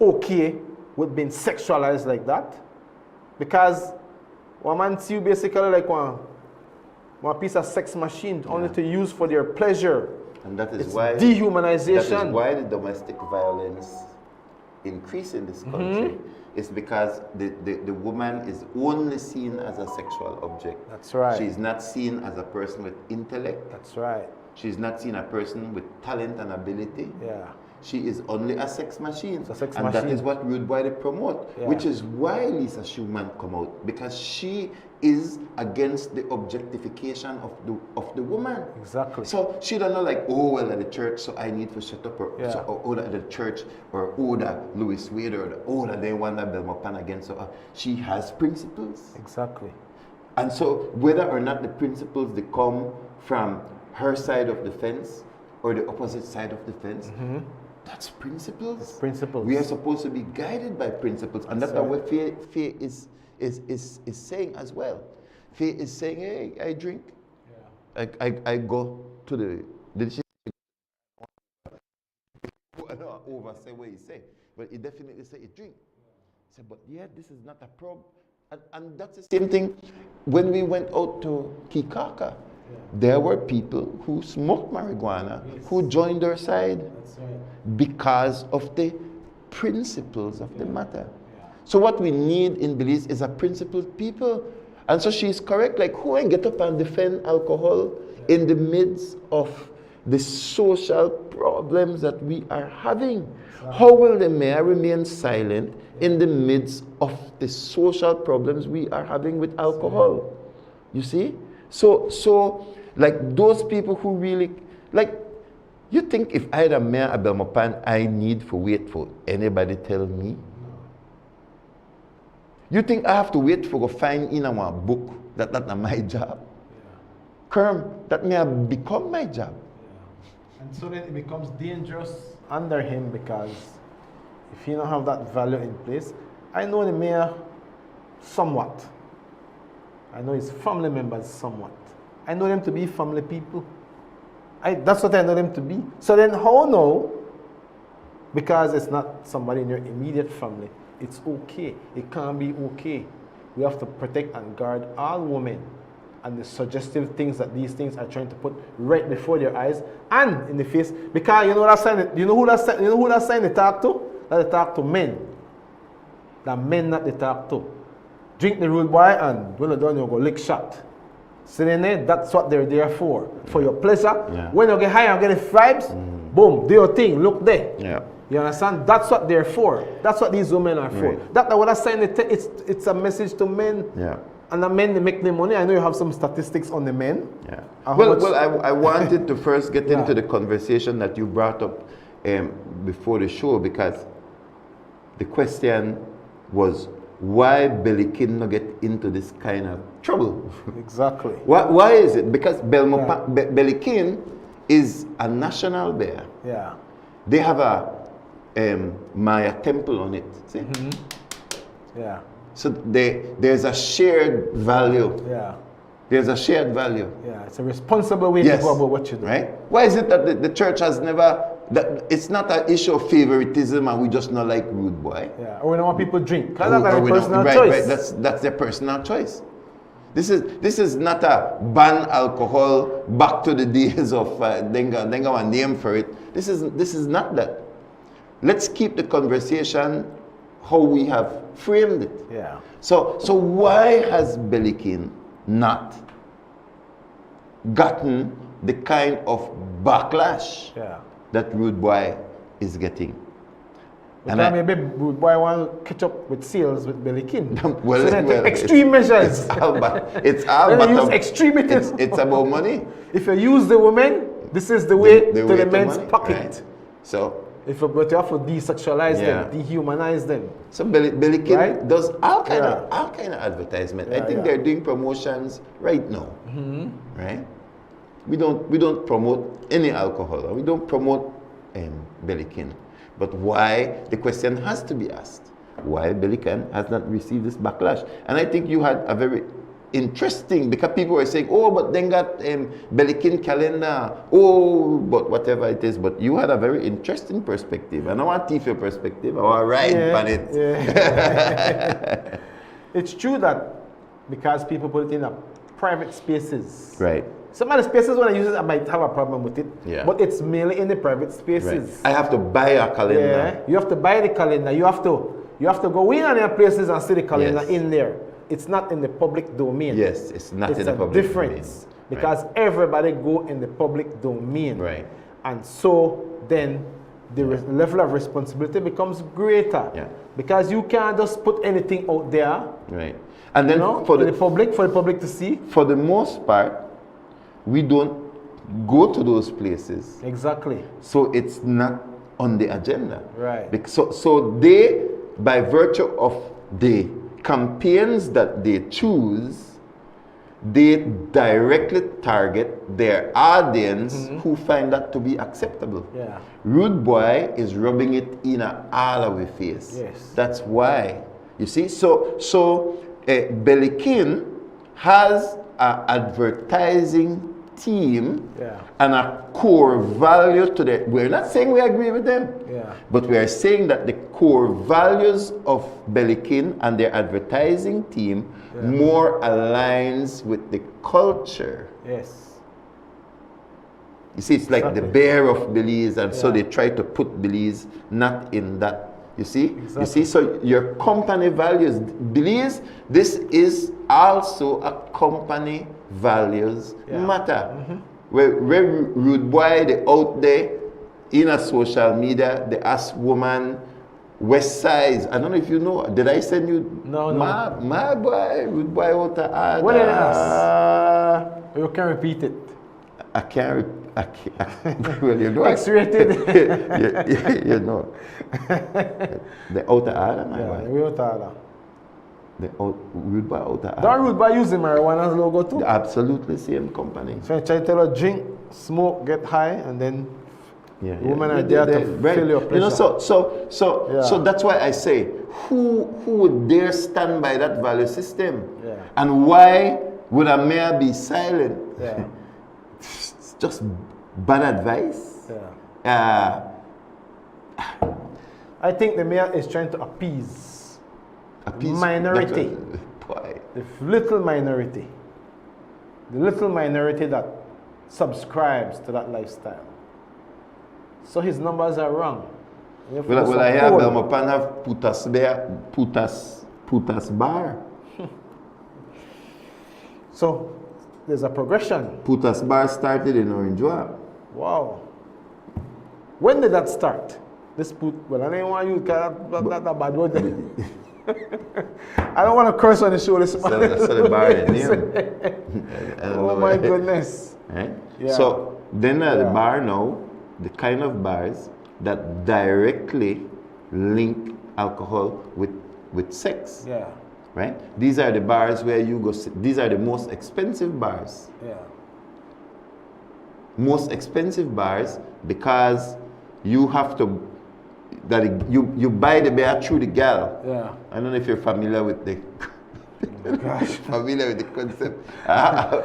okay with being sexualized like that. Because one man see you basically like one piece of sex machine only to use for their pleasure. And that is it's why dehumanization. That is why the domestic violence increase in this country. It's because the woman is only seen as a sexual object. That's right. She's not seen as a person with intellect. That's right. She's not seen a person with talent and ability. Yeah. She is only a sex machine. It's a sex and machine. That is what Rude Boy they promote. Yeah. Which is why Lisa Schumann come out. Because she is against the objectification of the woman. Exactly. So she don't know like, oh, well, at the church, so I need to shut up, or at the church, or that Louis Wade, or that they want that Belmopan against her. She has principles. Exactly. And so whether or not the principles they come from her side of the fence or the opposite side of the fence, that's principles. It's principles. We are supposed to be guided by principles, and that's what Faye is saying as well. Faye is saying, hey, I drink. Yeah. I go to the I don't oversay what he say, but he definitely say he drink. He said, but yeah, this is not a problem. And that's the same thing when we went out to Kikaka. There were people who smoked marijuana who joined our side because of the principles of the matter. So what we need in Belize is a principled people. And so she's correct, like who ain't get up and defend alcohol in the midst of the social problems that we are having? How will the mayor remain silent in the midst of the social problems we are having with alcohol? You see? So like those people who really, like, you think if I had a mayor at Belmopan, I need to wait for anybody tell me? You think I have to wait for a find in a book that that's not my job? Kerm, that may have become my job. And so then it becomes dangerous under him because if you don't have that value in place, I know the mayor somewhat. I know his family members somewhat. I know them to be family people. That's what I know them to be. So then how now, because it's not somebody in your immediate family, it's okay. It can't be okay. We have to protect and guard all women and the suggestive things that these things are trying to put right before their eyes and in the face. Because you know that sign, you know who that sign they talk to? That they talk to men. That men not they talk to. Drink the Rude Boy and when you're done you go lick shot. So then that's what they're there for your pleasure. Yeah. When you get high and get the vibes, boom, do your thing, look there. Yeah. You understand? That's what they're for. That's what these women are for. Right. That's what I'm saying. It's a message to men. Yeah. And the men, they make the money. I know you have some statistics on the men. Yeah. Well, I wanted to first get into the conversation that you brought up before the show, because the question was why Billy King not get into this kind of trouble. Exactly. Why is it? Because Billy King is a national bear. Yeah. They have a Maya temple on it. See? Yeah. So there's a shared value. Yeah. There's a shared value. Yeah. It's a responsible way Yes. to go about what you do. Right? Why is it that the church has never, that it's not an issue of favoritism and we just not like rude boy? Yeah. Or we don't want people drink. Because Or that's we a don't- personal right, choice. right. That's their personal choice. This is not a ban alcohol back to the days of Denga a name for it. This is not that. Let's keep the conversation how we have framed it. Yeah. So why has Billy King not gotten the kind of backlash Yeah. that Rude Boy is getting? Because maybe Rude Boy want to catch up with sales with Billy King. Well, so they well, take extreme measures. It's all Then they use bottom. extremity. It's about money. If you use the women, this is the way The to way the to men's money, pocket. right? So But you have to desexualize Yeah. them, dehumanize them. Billy King Right? does all kind Yeah. of advertisement. Yeah, I think yeah. they're doing promotions right now. Right? We don't promote any alcohol. We don't promote Billy King. But why? The question has to be asked. Why Billy King has not received this backlash? And I think you had a very interesting, because people were saying, oh, but then got Billy King calendar, oh, but whatever it is. But you had a very interesting perspective. And I want to your perspective. I want to ride on it. Yeah. It's true that because people put it in a private spaces. Right. Some of the spaces when I use it, I might have a problem with it. Yeah. But it's mainly in the private spaces. Right. I have to buy a calendar. Yeah. You have to buy the calendar. You have to go in on your places and see the calendar Yes. in there. It's not in the public domain. Yes, it's not It's in the a public difference domain. because everybody go in the public domain. Right. And so then the level of responsibility becomes greater. Yeah. Because you can't just put anything out there, Right. And then for the public to see. for the most part, we don't go to those places. Exactly. So it's not on the agenda. Right. So they, by virtue of the campaigns that they choose, they directly target their audience who find that to be acceptable. Yeah. Rude Boy is rubbing it in all our face. Yes. That's why. You see, so Billy King has an advertising team Yeah. and a core value to that. We're not saying we agree with them, Yeah. but we are saying that the core values of Billy King and their advertising team more aligns with the culture. Yes. You see, it's like the Exactly. bear of Belize, and so Yeah. they try to put Belize not in that. You see? You Exactly. see, so your company values, Belize, this is also a company values Yeah. matter. Where Rude Boy, they out there in a social media, they ask woman, West Side. I don't know if you know. Did I send you? No. My boy, Rude Boy out there. What did I ask? You can repeat it. I can't. Well, you know. X-rated. you know. The outer order, my Yeah, boy. we out there. The Rude Boy outer order. That Rude Boy using marijuana as logo too. The absolutely same company. So I try to tell her drink, smoke, get high, and then Yeah, women are there to right. fill your You know, pleasure. so Yeah. that's why I say, who would dare stand by that value system? Yeah. And why would a mayor be silent? Yeah. It's just bad advice. Yeah. I think the mayor is trying to appease minority. Boy. The little minority. The little minority that subscribes to that lifestyle. So his numbers are wrong. You have to do Will I some hear poll. Belmopan have Putas Bar? So there's a progression. Putas Bar started in Orange Walk. Wow. When did that start? This put, well, I don't want you to that bad word. I don't want to curse on the show this So the bar is name. Oh my goodness. Right? Yeah. So then the Yeah. bar now, the kind of bars that directly link alcohol with sex. Yeah. Right? These are the bars where you go sit. These are the most expensive bars. Yeah. Most expensive bars because you have to you buy the beer through the gal. Yeah. I don't know if you're familiar with the familiar with the concept. I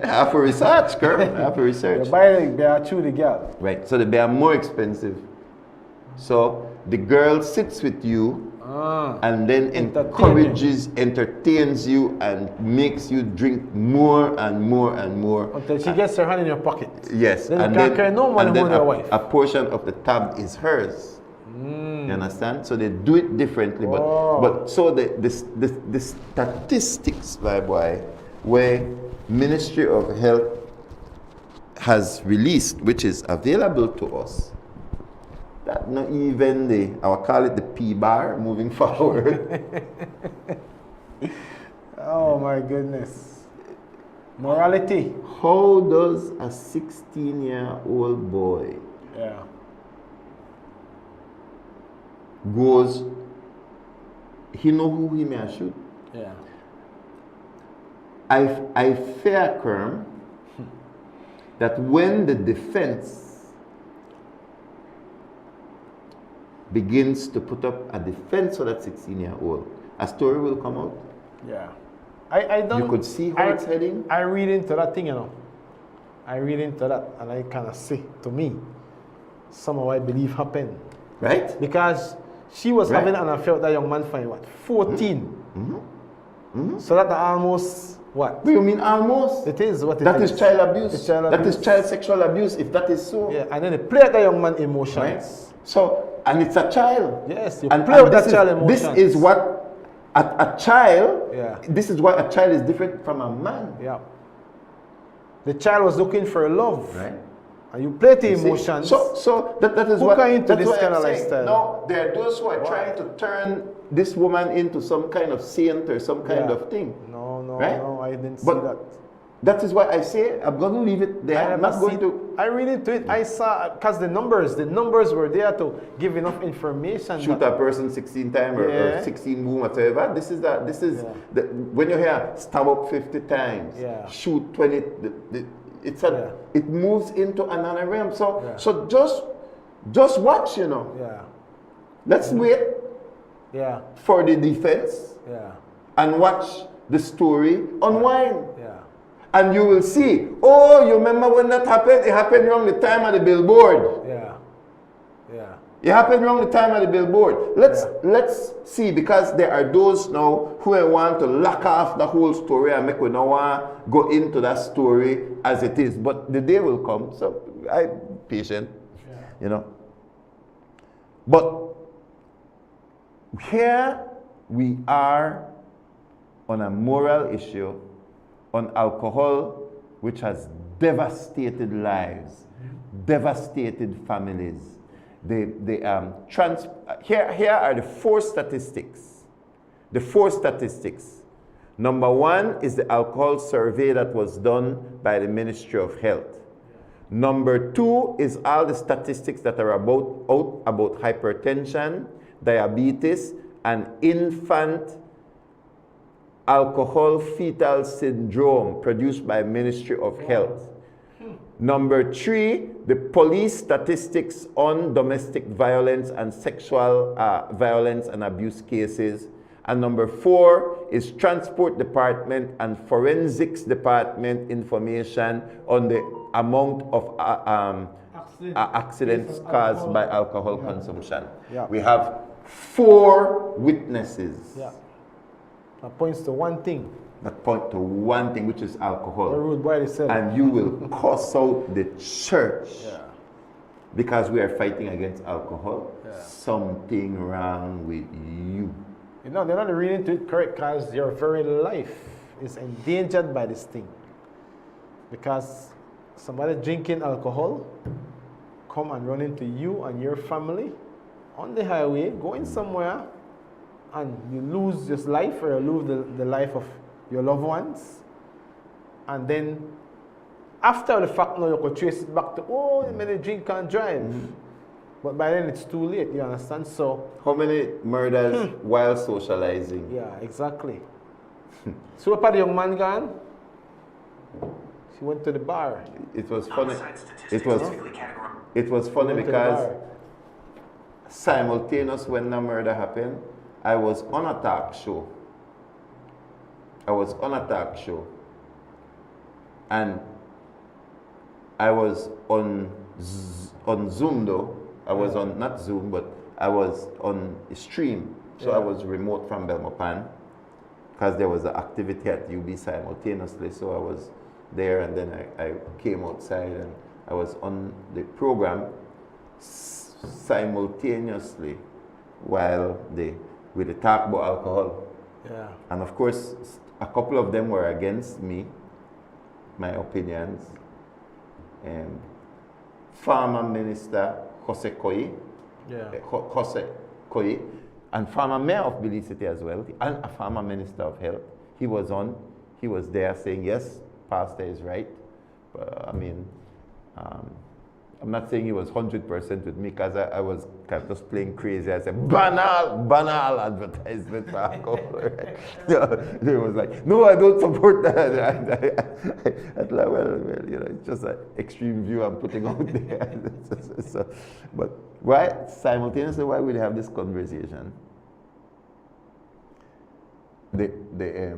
have to research, Kerr. I have to research. You buy the beer through the girl. Right. So they are more expensive. So the girl sits with you and then entertains you and makes you drink more and more and more. Until she gets her hand in your pocket. Yes. Then you can't carry no money home your wife. A portion of the tab is hers. You understand? So they do it differently. But so the statistics, my boy, where Ministry of Health has released, which is available to us, that not even I'll call it the P bar moving forward. Oh my goodness. Morality. How does a 16-year-old boy goes, he know who he may shoot? Yeah. I fear, Kerm, that when the defense begins to put up a defense for that 16-year-old, a story will come out. Yeah. I don't. You could see how it's heading. I read into that thing, you know. I read into that and I kind of see, to me, some of I believe happened. Right? Because she was having an affair with that young man for what? 14. So that almost what? What do you mean almost? It is what it that is. Is child abuse. It's child that abuse. is child sexual abuse, if that is so. Yeah, and then they play at the young man emotions. Right? So, and it's a child. Yes, you and play with this that child emotions. This is what a child, yeah. This is why a child is different from a man. Yeah. The child was looking for love. Right. And you play the emotions. So that is who what into that's this what kind I'm of saying. lifestyle. No, there are those who are trying to turn this woman into some kind of saint or some kind of thing. No, right? no, I didn't see But that. That is why I say I'm going to leave it there. I'm not going to. I read into it. I saw, because the numbers were there to give enough information. Shoot a person 16 times or 16 boom, whatever. This is when you hear stab up 50 times, shoot 20. It moves into another realm. So just watch, you know. Yeah. Let's wait. Yeah. For the defense. Yeah. And watch the story unwind. Yeah. And you will see, oh, you remember when that happened? It happened wrong the time of the billboard. Yeah. Yeah. It happened wrong the time of the billboard. Let's see, because there are those now who want to lock off the whole story and make we now want to go into that story as it is. But the day will come. So I'm patient, you know. But here we are on a moral issue, on alcohol, which has devastated lives, devastated families. Here are the four statistics. The four statistics. Number one is the alcohol survey that was done by the Ministry of Health. Number two is all the statistics that are about hypertension, diabetes, and infant alcohol fetal syndrome produced by Ministry of Health. Number three, the police statistics on domestic violence and sexual violence and abuse cases. And number four is Transport Department and Forensics Department information on the amount of accidents caused by alcohol consumption. Yeah. We have 4 witnesses. Yeah. That points to one thing. That point to one thing, which is alcohol. The rude boy said. And you will cuss out the church because we are fighting against alcohol. Something wrong with you. You know, they're not reading to it correct, because your very life is endangered by this thing. Because somebody drinking alcohol come and run into you and your family on the highway, going somewhere, and you lose your life, or you lose the life of your loved ones. And then after the fact, now you could trace it back to, oh, many drink and drive. But by then it's too late, you understand? So, How many murders while socializing? yeah, exactly. So what part the young man gone? She went to the bar. It was funny. It was funny Went to the because bar. simultaneous when the murder happened, I was on a talk show. And I was on Zoom though. I was on not Zoom, but I was on a stream. So I was remote from Belmopan because there was an activity at UB simultaneously. So I was there, and then I came outside and I was on the program simultaneously while with the talk about alcohol. Yeah. And of course, a couple of them were against me, my opinions. Former Minister Jose Koyi, and former Mayor of Belize City as well, and a former Minister of Health. He was there saying, yes, Pastor is right. But, I mean, I'm not saying he was 100% with me because I was kind of just playing crazy. I said, banal advertisement for alcohol. Right? They was like, no, I don't support that. I was like, well, you know, it's just an extreme view I'm putting out there. But why, simultaneously, why would we have this conversation? The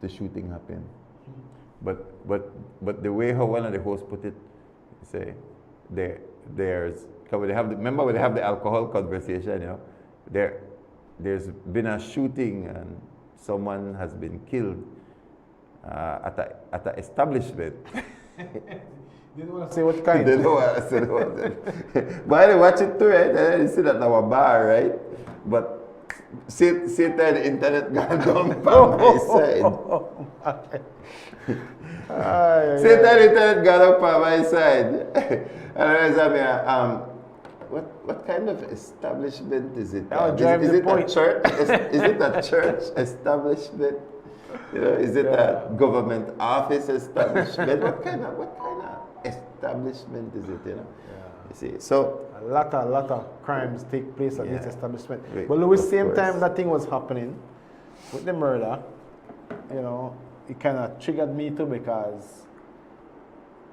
shooting happened. But the way how one of the hosts put it, say, there's when they have remember when they have the alcohol conversation, you know, there's been a shooting and someone has been killed at an establishment. Didn't want to say what kind. They don't want to say what. But I watch it too, right? And then you see that in our bar, right? But see the internet gone down by my side. Say that internet got up on my side. And I was what kind of establishment is it? Is it a church? Is it a church establishment? You know, is it a government office establishment? What kind of establishment is it? You know, you see. So a lot of crimes take place at this establishment. But at the same time that thing was happening with the murder, you know, it kind of triggered me too because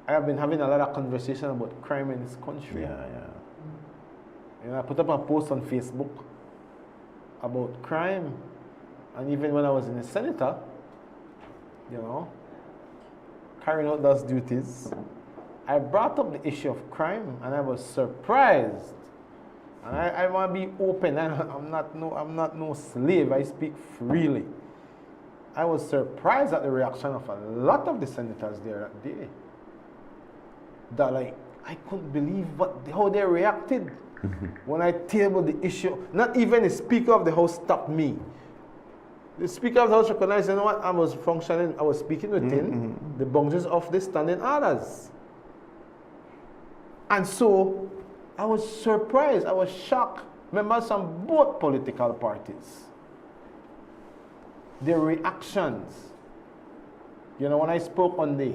I have been having a lot of conversation about crime in this country. You know, I put up a post on Facebook about crime, and even when I was in the senator, you know, carrying out those duties, I brought up the issue of crime, and I was surprised. And I want to be open. I'm not no slave. I speak freely. I was surprised at the reaction of a lot of the senators there that day. That like I couldn't believe how they reacted when I tabled the issue. Not even the Speaker of the House stopped me. The Speaker of the House recognized, you know what, I was functioning, I was speaking within the boundaries of the standing orders. And so I was surprised, I was shocked. Members from both political parties, their reactions. You know, when I spoke on the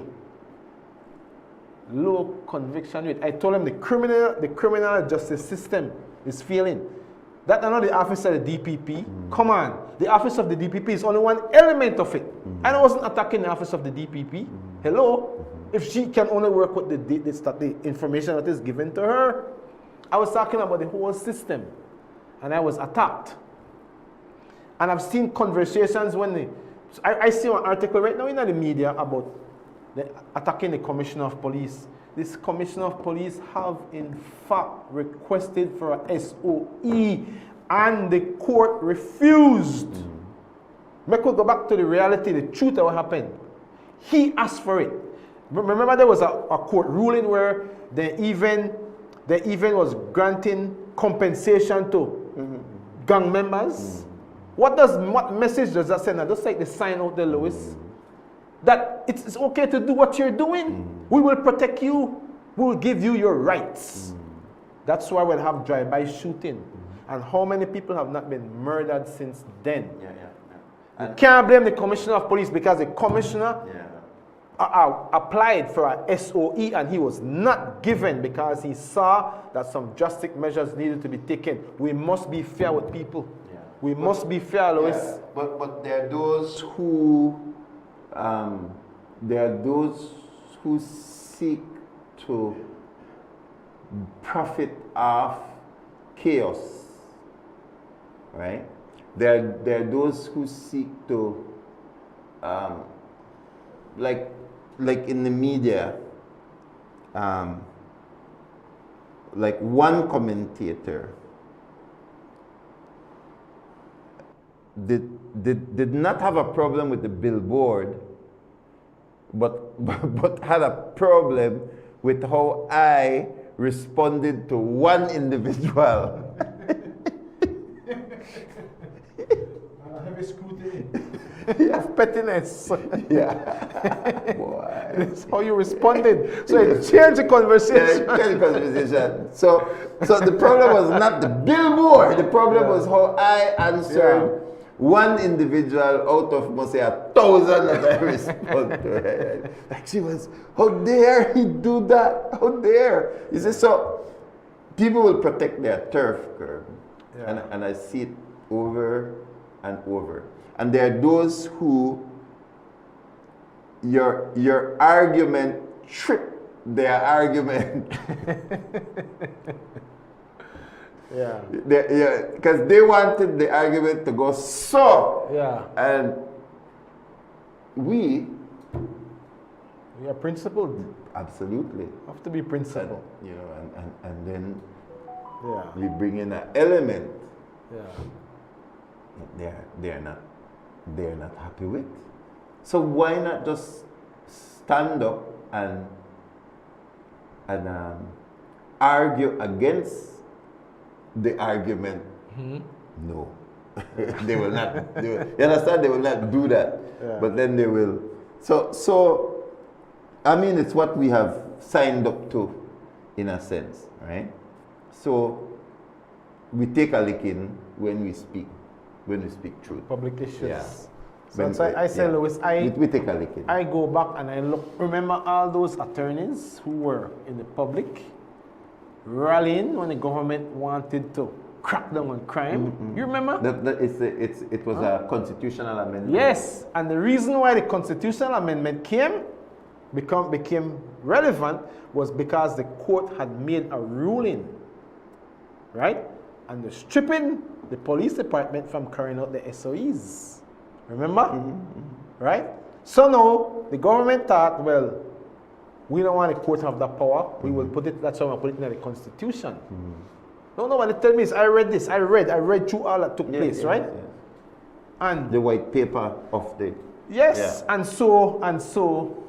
low conviction rate, I told them the criminal justice system is failing. That's not the office of the DPP. Come on, the office of the DPP is only one element of it. I wasn't attacking the office of the DPP. Hello, if she can only work with the information that is given to her, I was talking about the whole system, and I was attacked. And I've seen conversations when I see an article right now in the media about attacking the Commissioner of Police. This Commissioner of Police have in fact requested for a SOE and the court refused. We could go back to the reality, the truth of what happened. He asked for it. Remember there was a court ruling where they even was granting compensation to gang members. What message does that send? Just like the sign out there, Lewis, that it's okay to do what you're doing. We will protect you. We will give you your rights. That's why we'll have drive-by shooting. And how many people have not been murdered since then? You can't blame the Commissioner of Police because the Commissioner applied for a SOE and he was not given because he saw that some drastic measures needed to be taken. We must be fair with people. Yeah. We must be fair, Louis. Yeah, but there are those who seek to profit off chaos, right? There are those who seek to like in the media, like one commentator did not have a problem with the billboard, but had a problem with how I responded to one individual. Heavy scrutiny. Of pettiness. Yeah. Boy. That's how you responded. So it changed the conversation. Yeah, change the conversation. So the problem was not the billboard. The problem was how I answered one individual out of, must say, 1,000 that I respond to. Right? Like she was, how dare he do that? How dare? You see, so people will protect their turf, Curb. Yeah. And I see it over and over. And there are those who your argument tripped their argument. Yeah. Because they wanted the argument to go so. Yeah. And we are principled. absolutely Have to be principled. and then Yeah. we bring in an element Yeah. that they're not happy with. So why not just stand up and argue against the argument? Mm-hmm. No. They will not. You understand? They will not do that. Yeah. But then they will. So, I mean, it's what we have signed up to, in a sense, right? So, we take a licking when we speak truth. Public issues. Yeah. So that's why I say, Louis, we take a licking. I go back and I look. Remember all those attorneys who were in the public rallying when the government wanted to crack down on crime? Mm-hmm. You remember? It was a constitutional amendment. Yes, and the reason why the constitutional amendment became relevant was because the court had made a ruling, right? And they're stripping the police department from carrying out the SOEs. Remember? Mm-hmm. Right? So now the government thought, well, we don't want the court to have that power. We will put it. That's why we put it in the constitution. No, nobody tell me this. I read this. I read through all that took place, right? Yes. And The white paper of the yes, and so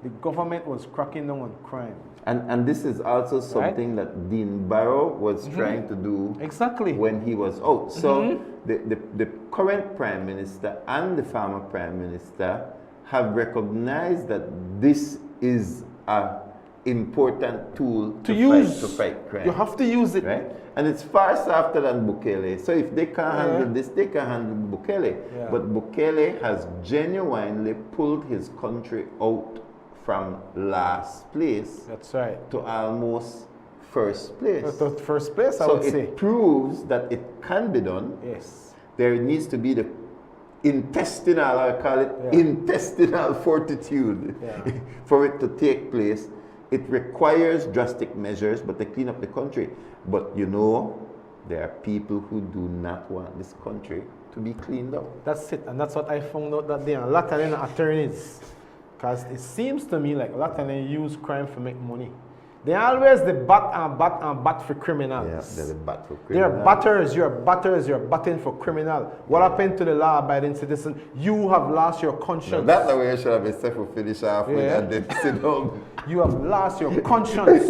the government was cracking down on crime. and this is also something that Dean Barrow was trying to do Exactly. when he was out. So the current Prime Minister and the former Prime Minister have recognized that this is a important tool to fight crime. You have to use it. Right? And it's far softer than Bukele. So if they can't handle this, they can handle Bukele. Yeah. But Bukele has genuinely pulled his country out from last place That's right. to almost first place. The first place, I So would it say. proves that it can be done. Yes. There needs to be the intestinal, I call it intestinal fortitude Yeah. for it to take place. It requires drastic measures, but they clean up the country. But there are people who do not want this country to be cleaned up. That's it. And that's what I found out that there are a lot of them attorneys. Because it seems to me like a lot of them use crime to make money. They always the bat for criminals. Yeah, they're the bat for They're criminals. batters, you're batting for criminal. What happened to the law-abiding citizen? You have lost your conscience. That's the way you should have been said for finish off with and then sit down. You have lost your conscience.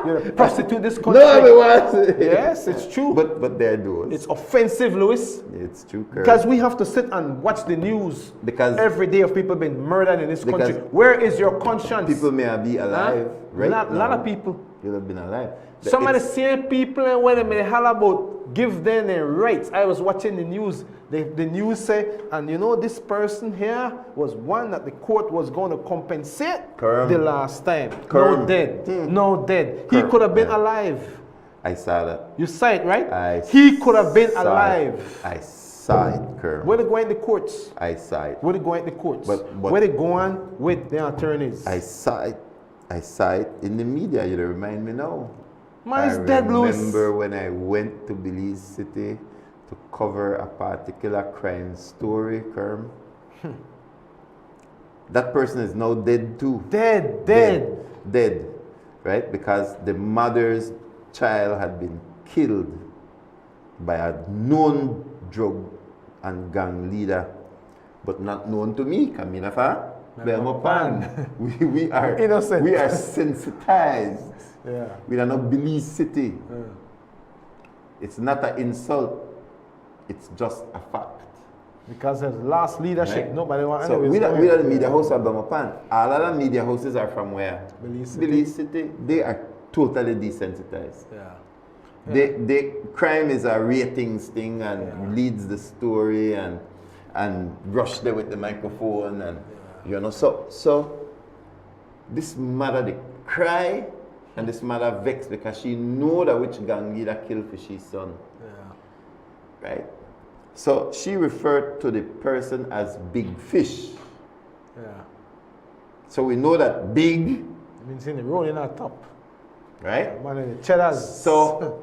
You're a prostitute this country. No, everyone. Yes, it's true. But they're those. It's offensive, Louis. It's true, Kurt. Because we have to sit and watch the news Because every day of people being murdered in this country. Because Where is your conscience? people may be alive, right? A lot now. of people. You'll have been alive. Some of the it's- same people when they holler about give them their rights. I was watching the news. The news say, and you know this person here was one that the court was going to compensate Correct. the last time. No Correct. dead. No dead. He Correct. could have been Yeah. alive. I saw that. You saw it, right? I He could have been saw it. alive. I saw it, Kerm. Where they going the courts? I saw it. Where they going the courts? But- Where they going with their attorneys? I saw it. I saw it in the media. You remind me now. Man's I dead, Louis. remember when I went to Belize City to cover a particular crime story, Kerm. That person is now dead too. Dead. Dead. Right? Because the mother's child had been killed by a known drug and gang leader, but not known to me, Kaminafa. Belmopan. We are Innocent. We are sensitized. Yeah. We are not Belize City. It's not an insult. It's just a fact. Because there's last leadership. Right? Nobody wants So we are the media house of Belmopan. All other media houses are from where? Belize City. They are totally desensitized. Yeah. They crime is a ratings thing and Yeah. leads the story and rush there with the microphone and you know so this mother they cry and this mother vexed because she know that which gang leader killed for she's son. Yeah. Right? So she referred to the person as Big Fish. Yeah. So we know that big, I've been seeing the rolling on top. right? Man in the cheddars. So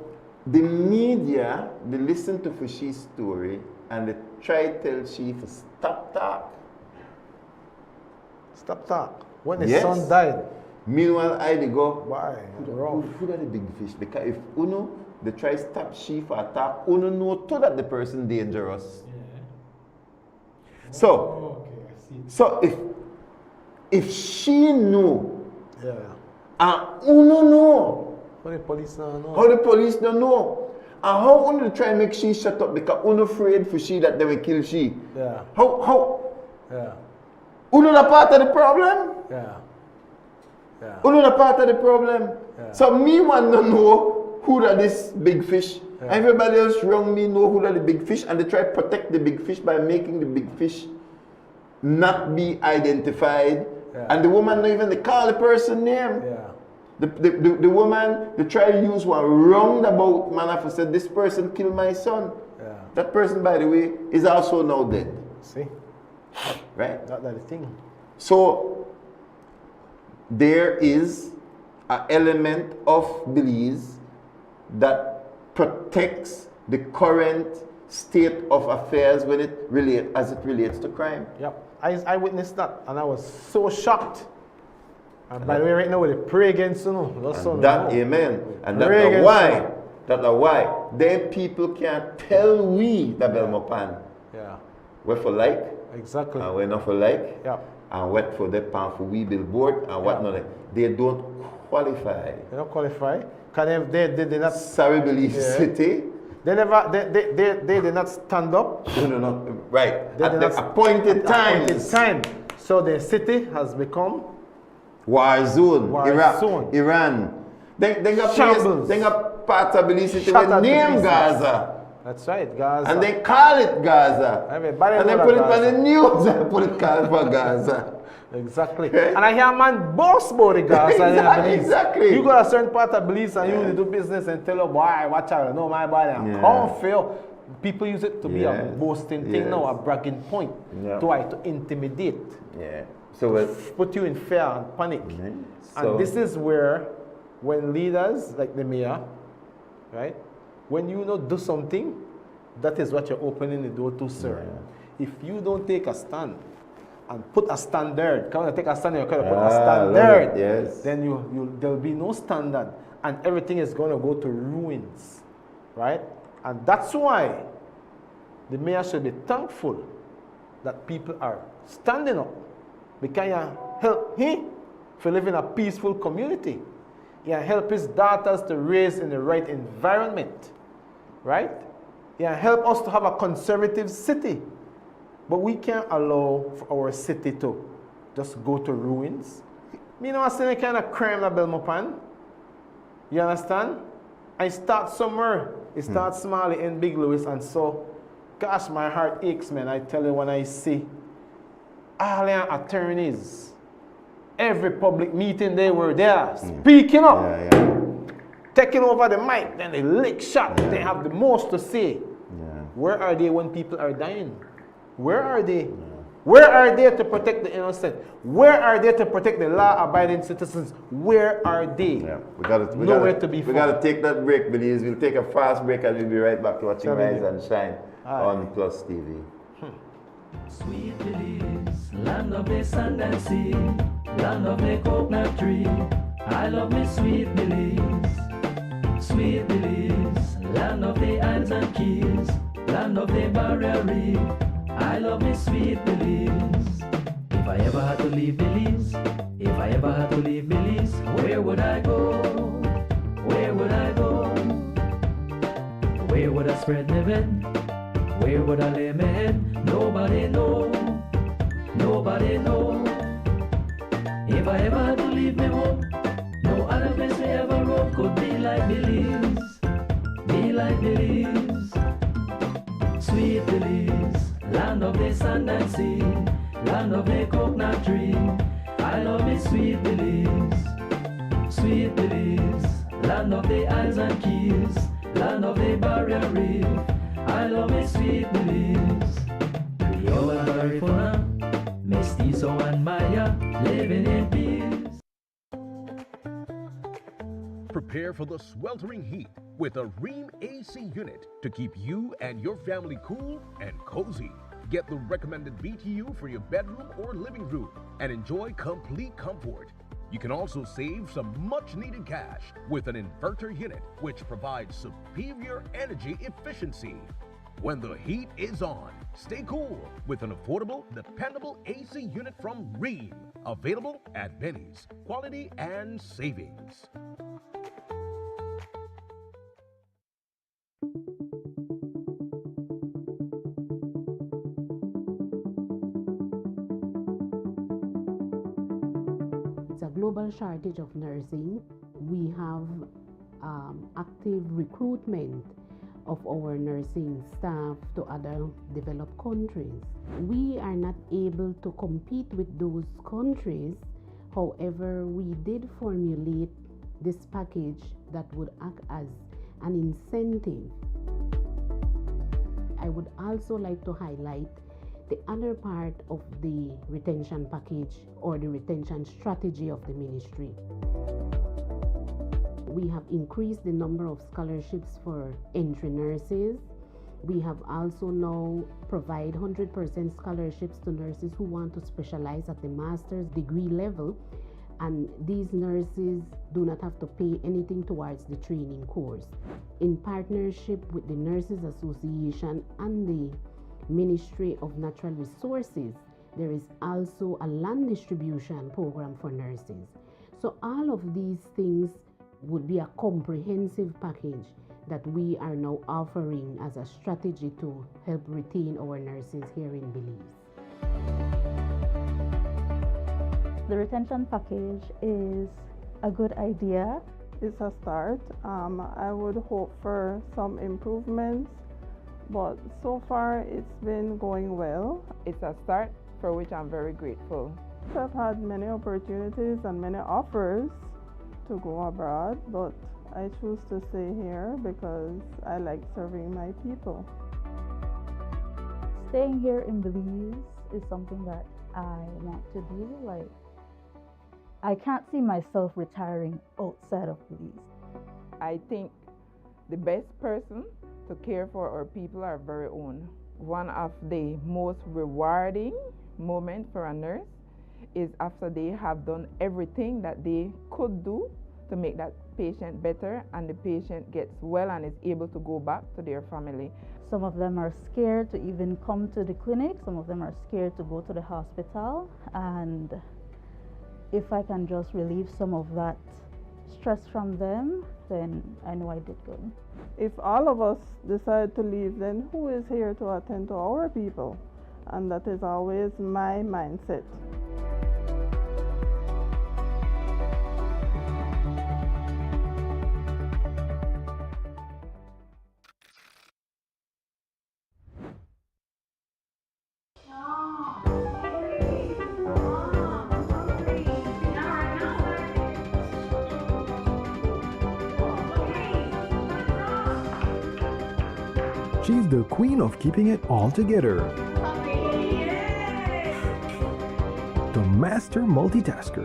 the media, they listen to Fushi's story and they try to tell she to stop talk. Stop talk. When his Yes. son died. Meanwhile, I they go, Why? who are the big fish? Because if Uno, they try stop she for attack, Uno know too that the person dangerous. So, so if she know, Yeah. and Uno know, How the police now know? how the police don't know, and how Uno try make she shut up because Uno afraid for she that they will kill she. Yeah. How Yeah. Uno the part of the problem? Yeah. Yeah. Uno the part of the problem. Yeah. So me want to know who that this big fish. Yeah. Everybody else around me know who that the big fish and they try to protect the big fish by making the big fish not be identified. Yeah. And the woman not even they call the person name. Yeah. The woman they try to use one roundabout manner for say this person killed my son. Yeah. That person by the way is also now dead. See? Right? That's the thing. So there is an element of Belize that protects the current state of affairs when it as it relates to crime. Yep. I witnessed that and I was so shocked. And by the way, right now we pray against you know. That's so And that, no. amen. And Pray that's against why. you. That's why. Then people can't tell we that Belmopan. Yeah. We're for like, Exactly. and we're not for like, Yeah. and what for the pan for we billboard and whatnot. They don't qualify. They don't qualify. Because they not Sorry, Belize Yeah. City. they never they did not stand up. No. Right. They At did the not- appointed Appointed times. time. So the city has become War zone. War Iraq. zone. Iran. They got Shambles. place, they got parts of Belize City Shattered with name pieces. Gaza. that's right, guys. And they call it Gaza. Everybody And they know put it that on the Gaza. news and put it called for Gaza. Exactly. And I hear a man boss about the Gaza. Exactly. You go to a certain part of Belize and you do business and tell them, boy, watch out, no, my body, I'm Yeah. comfy. People use it to be a Yes. boasting thing Yes. now, a bragging point. Yeah. To intimidate, Yeah. So put you in fear and panic. so And this is where, when leaders like the mayor, right, when you not do something, that is what you're opening the door to, sir. If you don't take a stand and put a standard, come on, take a stand, you're going to put a love standard, it, yes. then there'll be no standard, and everything is going to go to ruins, right? And that's why the mayor should be thankful that people are standing up, because you help him to live in a peaceful community. You help his daughters to raise in the right environment, right? You help us to have a conservative city. But we can't allow for our city to just go to ruins. Me know I see any kind of crime in Belmopan. You understand? I start somewhere. It starts small in Big Louis, and so, gosh, my heart aches, man. I tell you when I see all the attorneys, every public meeting they were there, speaking up, taking over the mic, then they lick shot. They have the most to say. Where are they when people are dying? Where are they? Where are they to protect the innocent? Where are they to protect the law-abiding citizens? Where are they? We gotta take that break, please. We'll take a fast break and we'll be right back watching Rise and Shine on Plus TV. Sweet Belize, land of the sand and sea, land of the coconut tree. I love me sweet Belize. Sweet Belize, land of the islands and keys, land of the barrier reef. I love me sweet Belize. If I ever had to leave Belize, if I ever had to leave Belize, where would I go? Where would I go? Where would I spread my bed? Where would I lay my head? Nobody know. Nobody know. If I ever had to leave me home, no other place we ever roam could be like Belize. Be like Belize. Sweet Belize, land of the sand and sea, land of the coconut tree. I love me sweet Belize. Sweet Belize, land of the islands and keys, land of the barrier reef. I love me sweet Belize. Creole and Garifuna, Mestizo and Maya, living in peace. Prepare for the sweltering heat with a Rheem AC unit to keep you and your family cool and cozy. Get the recommended BTU for your bedroom or living room and enjoy complete comfort. You can also save some much-needed cash with an inverter unit, which provides superior energy efficiency. When the heat is on, stay cool with an affordable, dependable AC unit from Rheem. Available at Benny's. Quality and savings. It's a global shortage of nursing. We have active recruitment of our nursing staff to other developed countries. We are not able to compete with those countries. However, we did formulate this package that would act as an incentive. I would also like to highlight the other part of the retention package or the retention strategy of the ministry. We have increased the number of scholarships for entry nurses. We have also now provide 100% scholarships to nurses who want to specialize at the master's degree level, and these nurses do not have to pay anything towards the training course. In partnership with the Nurses Association and the Ministry of Natural Resources, there is also a land distribution program for nurses. So all of these things would be a comprehensive package that we are now offering as a strategy to help retain our nurses here in Belize. The retention package is a good idea. It's a start. I would hope for some improvements, but so far it's been going well. It's a start for which I'm very grateful. I've had many opportunities and many offers to go abroad, but I choose to stay here because I like serving my people. Staying here in Belize is something that I want to do. Like, I can't see myself retiring outside of Belize. I think the best person to care for our people are our very own. One of the most rewarding moments for a nurse is after they have done everything that they could do to make that patient better, and the patient gets well and is able to go back to their family. Some of them are scared to even come to the clinic. Some of them are scared to go to the hospital. And if I can just relieve some of that stress from them, then I know I did good. If all of us decide to leave, then who is here to attend to our people? And that is always my mindset. She's the queen of keeping it all together. The master multitasker.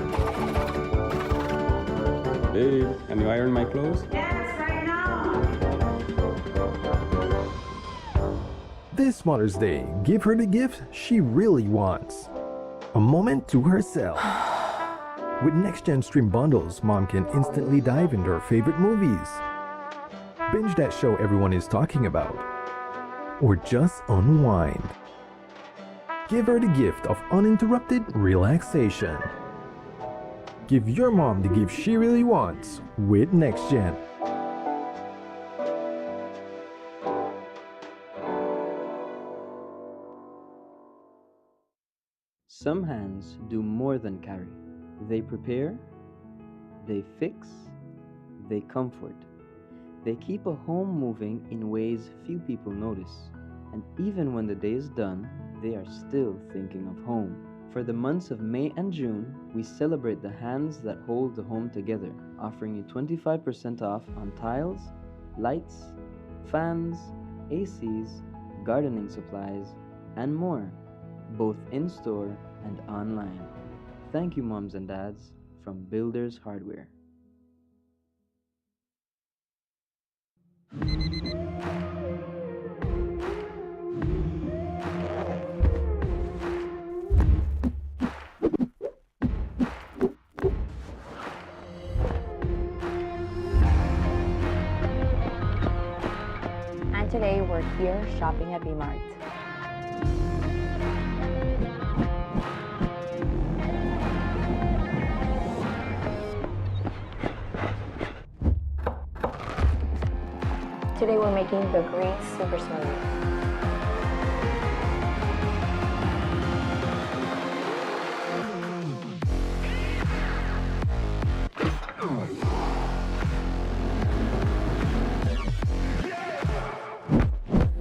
Babe, can you iron my clothes? This Mother's Day, give her the gift she really wants. A moment to herself. With next-gen stream bundles, mom can instantly dive into her favorite movies. Binge that show everyone is talking about. Or just unwind. Give her the gift of uninterrupted relaxation. Give your mom the gift she really wants with NextGen. Some hands do more than carry. They prepare, they fix, they comfort. They keep a home moving in ways few people notice. And even when the day is done, they are still thinking of home. For the months of May and June, we celebrate the hands that hold the home together, offering you 25% off on tiles, lights, fans, ACs, gardening supplies, and more, both in-store and online. Thank you, moms and dads, from Builders Hardware. And today we're here shopping at B-Mart. Today we're making the greens super smoothie.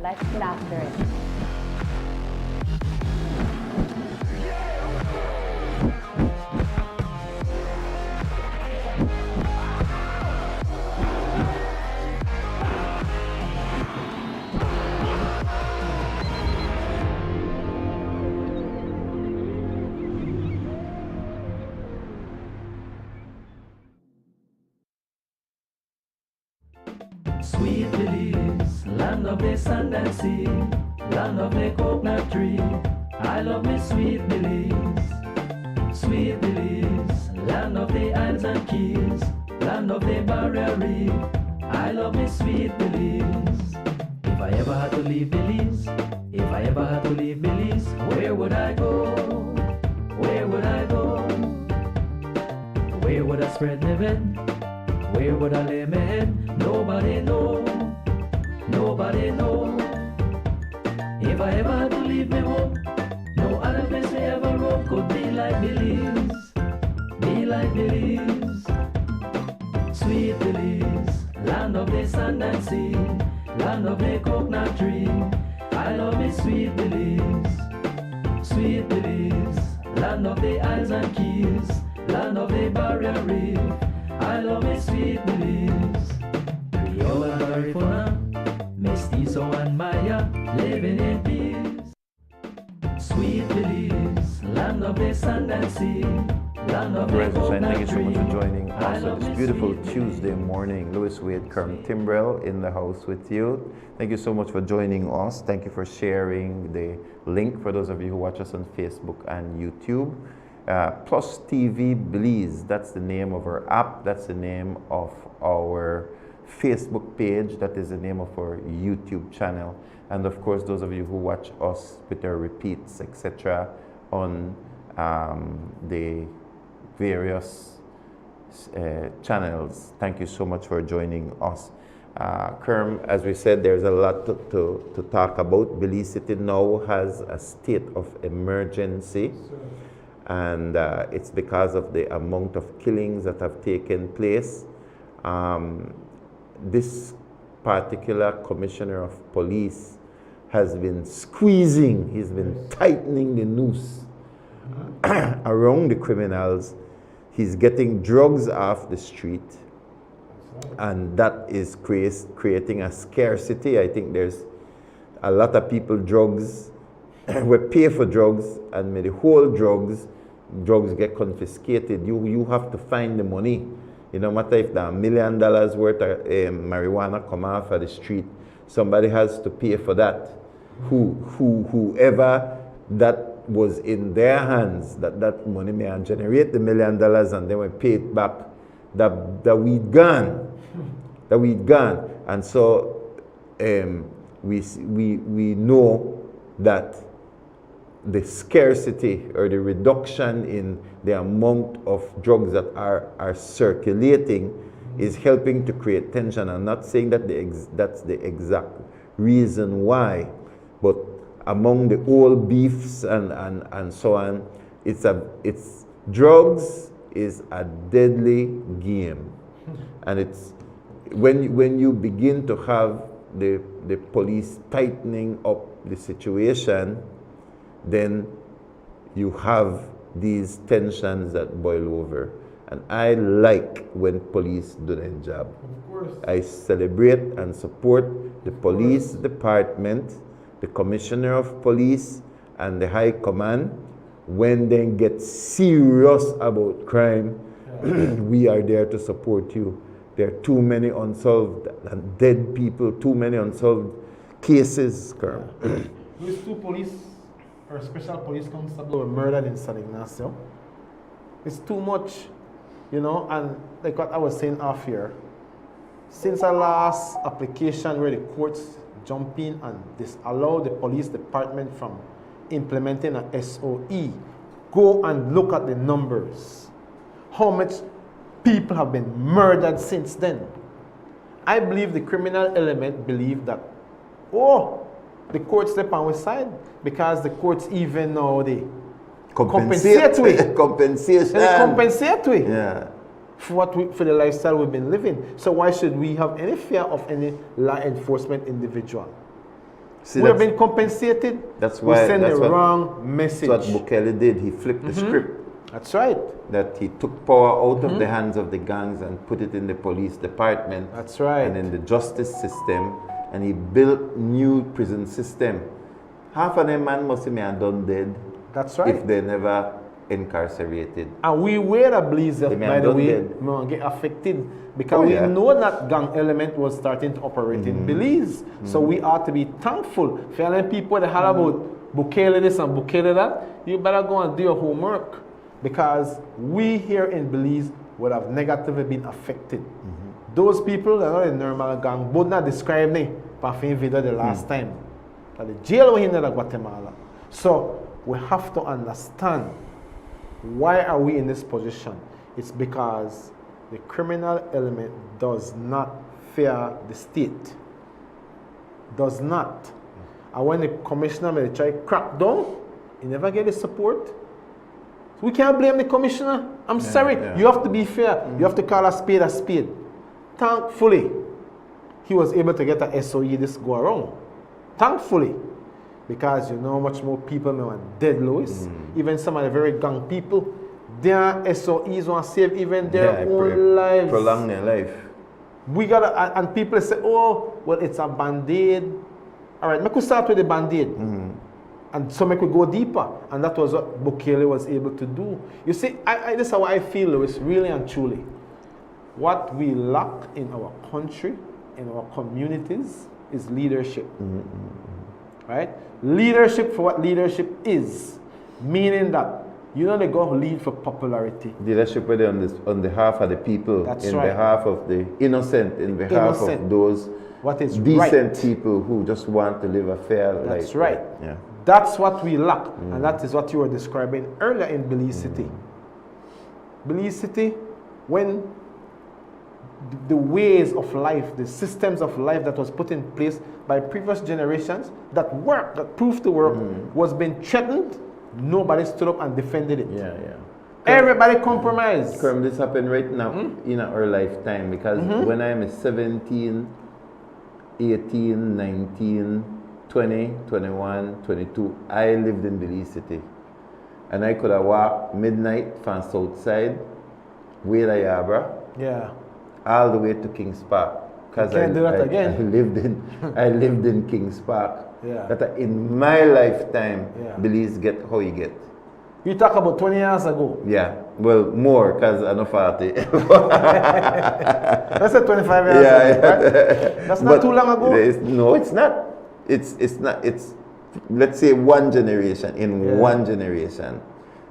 Let's get after it. Sweet Belize, land of the sand and sea, land of the coconut tree. I love me Sweet Belize. Sweet Belize, land of the islands and keys, land of the barrier reef. I love me Sweet Belize. If I ever had to leave Belize, if I ever had to leave Belize, where would I go? Where would I go? Where would I spread my bed? Where would I lay my head? Nobody know, nobody know. If I ever had to leave me home, no other place me ever roam could be like Belize, be like Belize. Sweet Belize, land of the sand and sea, land of the coconut tree. I love me Sweet Belize. Sweet Belize, land of the islands and keys, land of the barrier reef. I love me Sweet Belize. Creole and Garifuna, Mestizo and Maya, living in peace. Sweet Belize, land of the sand and sea, land of the Thank coconut you so tree. much for joining I us love on this me beautiful Sweet Tuesday morning. Louis Wade, Kerm Timbrell in the house with you. Thank you so much for joining us. Thank you for sharing the link for those of you who watch us on Facebook and YouTube. PlusTV Belize, that's the name of our app, that's the name of our Facebook page, that is the name of our YouTube channel, and of course those of you who watch us with our repeats, etc., on the various channels. Thank you so much for joining us. Kerm, as we said, there's a lot to talk about. Belize City now has a state of emergency. And it's because of the amount of killings that have taken place. This particular commissioner of police has been squeezing, he's been tightening the noose around the criminals. He's getting drugs off the street, and that is creating a scarcity. I think there's a lot of people drugs, we pay for drugs, and when the whole drugs get confiscated, you have to find the money. You no matter if there $1 million worth of marijuana come off of the street, somebody has to pay for that. Whoever that was in their hands, that money may generate the $1 million, and then we pay it back. That weed gone. That weed gone. And so we know that the scarcity or the reduction in the amount of drugs that are circulating is helping to create tension. I'm not saying that that's the exact reason why, but among the old beefs and so on, it's drugs is a deadly game. And it's when you begin to have the police tightening up the situation, then you have these tensions that boil over. And I like when police do their job. Of course. I celebrate and support the police department, the commissioner of police, and the high command. When they get serious about crime, we are there to support you. There are too many unsolved and dead people, too many unsolved cases. These two police or special police constables were murdered in San Ignacio. It's too much, you know, and like what I was saying off here, since our last application where the courts jump in and disallow the police department from implementing an SOE, go and look at the numbers. How much people have been murdered since then. I believe the criminal element believe that, the courts step on our side because the courts even know they compensate we. Compensation. They compensate we. Yeah. For the lifestyle we've been living. So why should we have any fear of any law enforcement individual? See, we have been compensated. That's why we send the wrong message. That's what Bukele did. He flipped the script. That's right. That he took power out of the hands of the gangs and put it in the police department. That's right. And in the justice system. And he built new prison system. Half of them man must have done dead. That's right. If they never incarcerated. And we were a blizzard, by the way, get affected because we know that gang element was starting to operate in Belize. So we ought to be thankful. For all them people that holler about Bukele this and Bukele that, you better go and do your homework because we here in Belize would have negatively been affected. Those people that are not in normal gang, both not describe me, but video the last time. But the jail was in Guatemala. So we have to understand why are we in this position? It's because the criminal element does not fear the state. Does not. And when the commissioner may try to crack down, he never get the support. So we can't blame the commissioner. I'm sorry. You have to be fair. You have to call a spade a spade. Thankfully, he was able to get a SOE this go around. Thankfully. Because you know how much more people may want dead, Louis. Even some of the very gang people, their SOEs want to save even their own lives. Prolong their life. We gotta, and people say, oh, well, it's a band-aid. All right, make we start with the band-aid. And so make we go deeper. And that was what Bukele was able to do. You see, this is how I feel, Louis, really and truly. What we lack in our country, in our communities, is leadership. Right? Leadership for what leadership is. Meaning that you don't go lead for popularity. Leadership on behalf of the people, That's in right. behalf of the innocent, in behalf of those what is decent right. people who just want to live a fair life. That's right. Yeah. That's what we lack. And that is what you were describing earlier in Belize City. Belize City, when the ways of life, the systems of life that was put in place by previous generations that worked, that proved to work, was being threatened, nobody stood up and defended it. Everybody compromised. This happened right now in our lifetime because when I'm 17, 18, 19, 20, 21, 22, I lived in Belize City. And I could have walked midnight from Southside, way to Yabra, all the way to Kings Park. because can't do that I again. I lived in Kings Park. Yeah. That in my lifetime, Yeah. Belize get how you get. You talk about 20 years ago. Yeah, well, more because I'm not 40. That's a 25 years Yeah, ago, right? That's not but too long ago. no, it's not. It's not. It's, let's say, one generation, in one generation,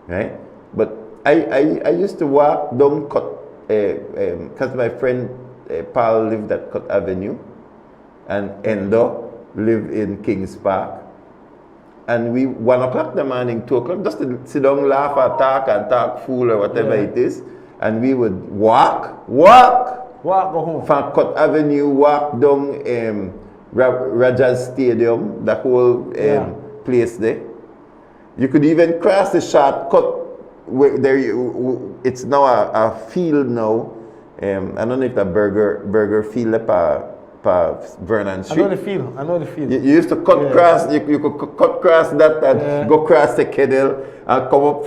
right? But I used to walk down Cut, because my friend Paul lived at Cut Avenue, and Endo lived in Kings Park. And we 1 o'clock in the morning, 2 o'clock, just to sit down, laugh or talk fool or whatever it is. And we would walk go home. from Cut Avenue, walk down Rogers Stadium, the whole place there. You could even cross the shortcut where there. It's now a field now. I don't know if the burger field Vernon Street. I know the field. You used to cut cross. You could cut cross that and go cross the Kedel and come up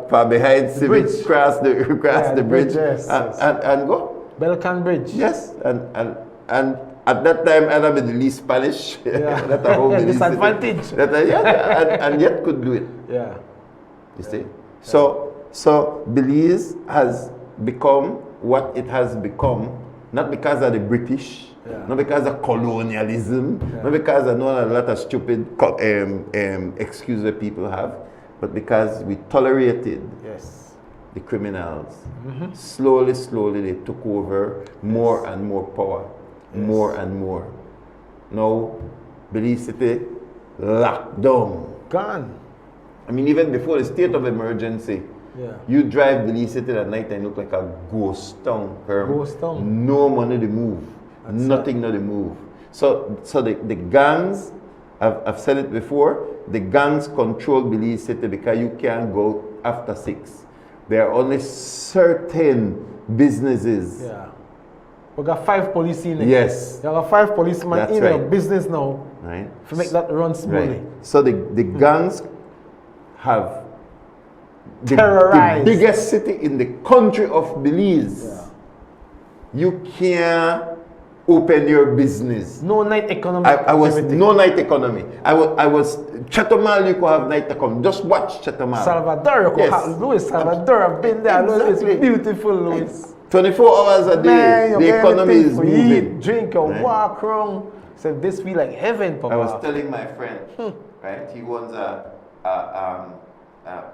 from behind Civic, cross the bridge, and go. Belcan Bridge. Yes, and at that time I was the least Spanish. That I hold the disadvantage. And yet could do it. Yeah. You see, so Belize has become what it has become, not because of the British. Not because of colonialism, not because I know a lot of stupid excuses that people have, but because we tolerated the criminals. Slowly they took over more and more power, more and more. Now, Belize City locked down. Gone. I mean, even before the state of emergency, you drive Belize City at night and look like a ghost town. Ghost town. No money to move. Nothing to move. So the gangs, I've said it before, the gangs control Belize City because you can't go after 6. There are only certain businesses. Yeah. We got 5 police in it. Yes. You got 5 policemen in your business now. Right. To make that run smoothly. Right. So the gangs have the biggest city in the country of Belize. You can't open your business. No night economy. I was no night economy. I was Chatamal. You could have night economy. Just watch Chatamal. Salvador, you could have Louis. Salvador, I've been there. Exactly. It's beautiful, Louis. 24 hours a day. Man, the economy is moving. Eat, drink, or walk around. So this feel like heaven, Papa. I was telling my friend, right? He owns a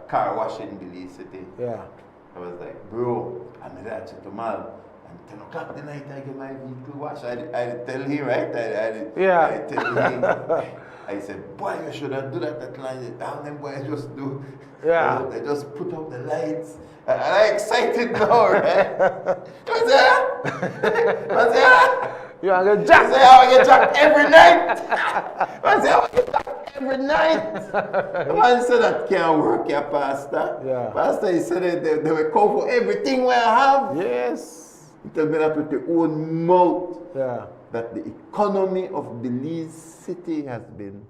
car wash in Belize City. Yeah. I was like, bro, I'm at Chatamal. 10 o'clock the night I get my vehicle washed. I tell him, right? I tell him. I said, boy, you should have do that at line. Down them boys just do. Yeah. They just put out the lights. And I'm excited now, right? What's that? What's that? You want to get jacked? I get jacked every night. What's that? I get jacked every night. The man said that can't work, yeah, Pastor. Yeah. Pastor, he said they will come for everything we have. Yes. You tell me that with your own mouth. Yeah. That the economy of Belize City has been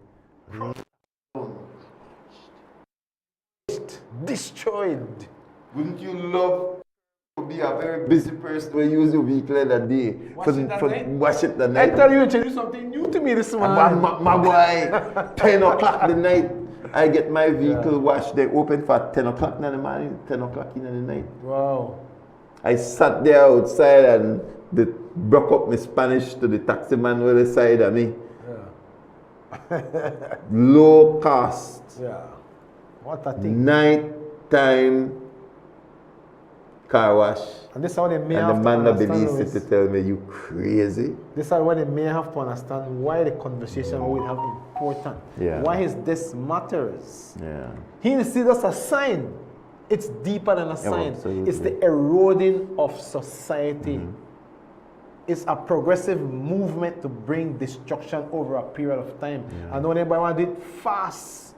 destroyed. Wouldn't you love to be a very busy person who use your vehicle in a day? Wash it the night. I tell you, introduce something new to me this morning. My boy, 10 o'clock the night, I get my vehicle washed. They open for 10 o'clock in the morning, 10 o'clock in the night. Wow. I sat there outside and they broke up my Spanish to the taxi man on the side of me. Yeah. Low cost. Yeah. What a thing. Nighttime car wash. And this is how they may and have the man to that understand. believes it to tell me, you crazy. This is why they may have to understand why the conversation we have important. Yeah. Why is this matters? Yeah. He sees us a sign. It's deeper than a sign. Absolutely. It's the eroding of society. It's a progressive movement to bring destruction over a period of time. I know anybody want to do it fast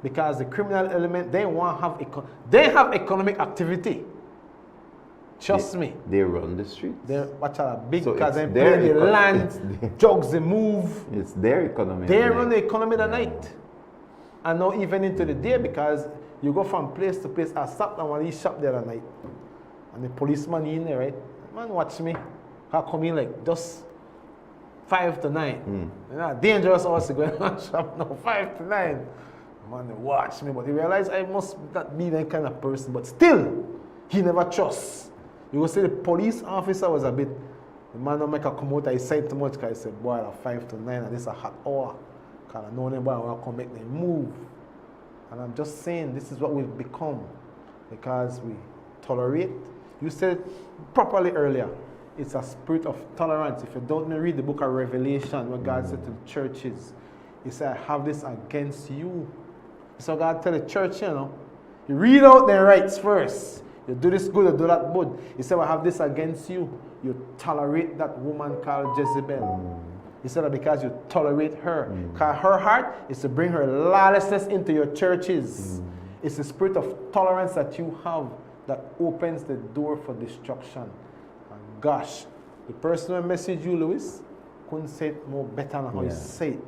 because the criminal element, they want to have they have economic activity. Trust me. They run the streets. They watch out big So cars, they it's play their the land, drugs they move. It's their economy. They run the economy at night. And not even into the day because you go from place to place. I stopped at one of these shops there at night. And the policeman in there, right? Man, watch me. I come in like, just 5 to 9. You know, dangerous also going on shop now, 5 to 9. Man, they watch me, but he realized I must not be that kind of person. But still, he never trusts. You will say the police officer was a bit, the man don't make a come out, I said too much because he said, boy, at 5 to 9, and this is a hot hour. Because I know them boy, I want to come make them move. And I'm just saying, this is what we've become. Because we tolerate. You said it properly earlier. It's a spirit of tolerance. If you don't read the book of Revelation, what God said to the churches, he said, I have this against you. So God tell the church, you know, you read out their rights first. You do this good, you do that good. He said, I have this against you. You tolerate that woman called Jezebel. He said that because you tolerate her. Because her heart is to bring her lawlessness into your churches. It's the spirit of tolerance that you have that opens the door for destruction. And gosh, the person who messaged you, Louis, couldn't say it more better than how you say it.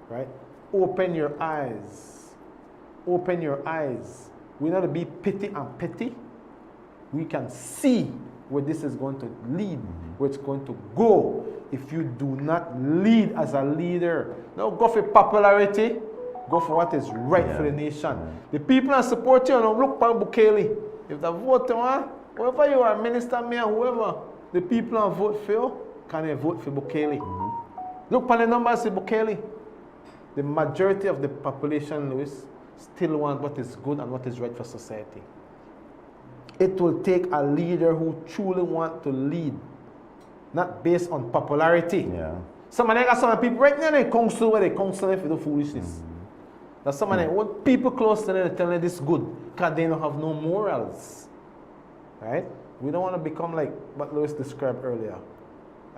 Right? Open your eyes. Open your eyes. We not to be pity and petty. We can see where this is going to lead, where it's going to go. If you do not lead as a leader, don't go for popularity. Go for what is right for the nation. The people that support you, look for Bukele. If they vote on, whoever you are, minister, mayor, whoever, the people that vote for you, can they vote for Bukele? Look for the numbers of Bukele. The majority of the population, Louis, still want what is good and what is right for society. It will take a leader who truly wants to lead, not based on popularity. Some of them got some people right now in the council where they counsel if you do foolishness. That's some of them want people close to them telling them this good because they don't have no morals. Right? We don't want to become like what Louis described earlier.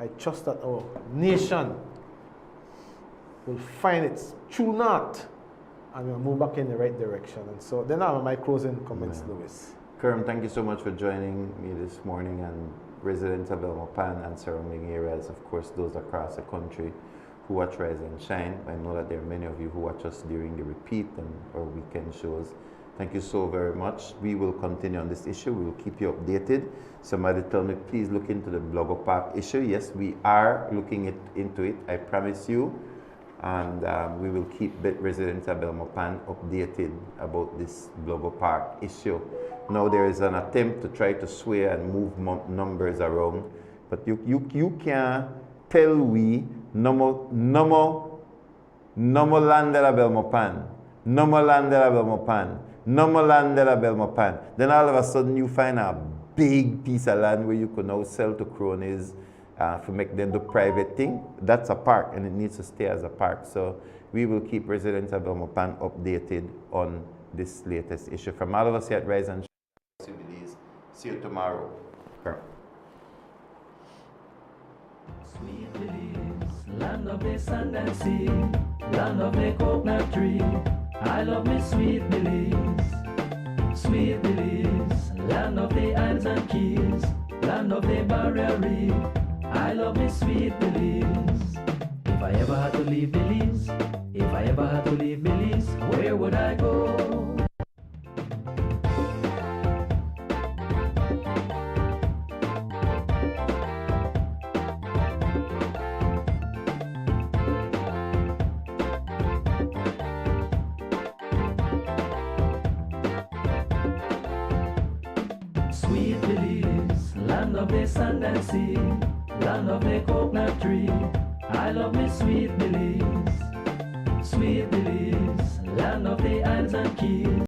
I trust that our nation will find its true north and we'll move back in the right direction. And so then I have my closing comments, Louis. Kerm, thank you so much for joining me this morning, and residents of Belmopan and surrounding areas, of course, those across the country who watch Rise and Shine. I know that there are many of you who watch us during the repeat and or weekend shows. Thank you so very much. We will continue on this issue. We will keep you updated. Somebody tell me, please look into the Blogger Park issue. Yes, we are looking into it, I promise you. And we will keep residents of Belmopan updated about this Blogger Park issue. Now there is an attempt to try to sway and move numbers around, but you can't tell we no more land de la Belmopan, no more land de la Belmopan, no more land de la Belmopan. Then all of a sudden you find a big piece of land where you could now sell to cronies to make them do private thing. That's a park and it needs to stay as a park. So we will keep residents of Belmopan updated on this latest issue. From all of us here at Rise and Shine, see you tomorrow. Sweet Belize, land of the sand and sea, land of the coconut tree. I love me sweet Belize. Sweet Belize, land of the islands and keys, land of the barrier reef. I love me sweet Belize. If I ever had to leave Belize, if I ever had to leave Belize, where would I go? Sweet Belize, land of the sand and sea, land of the coconut tree. I love me sweet Belize. Sweet Belize, land of the islands and keys.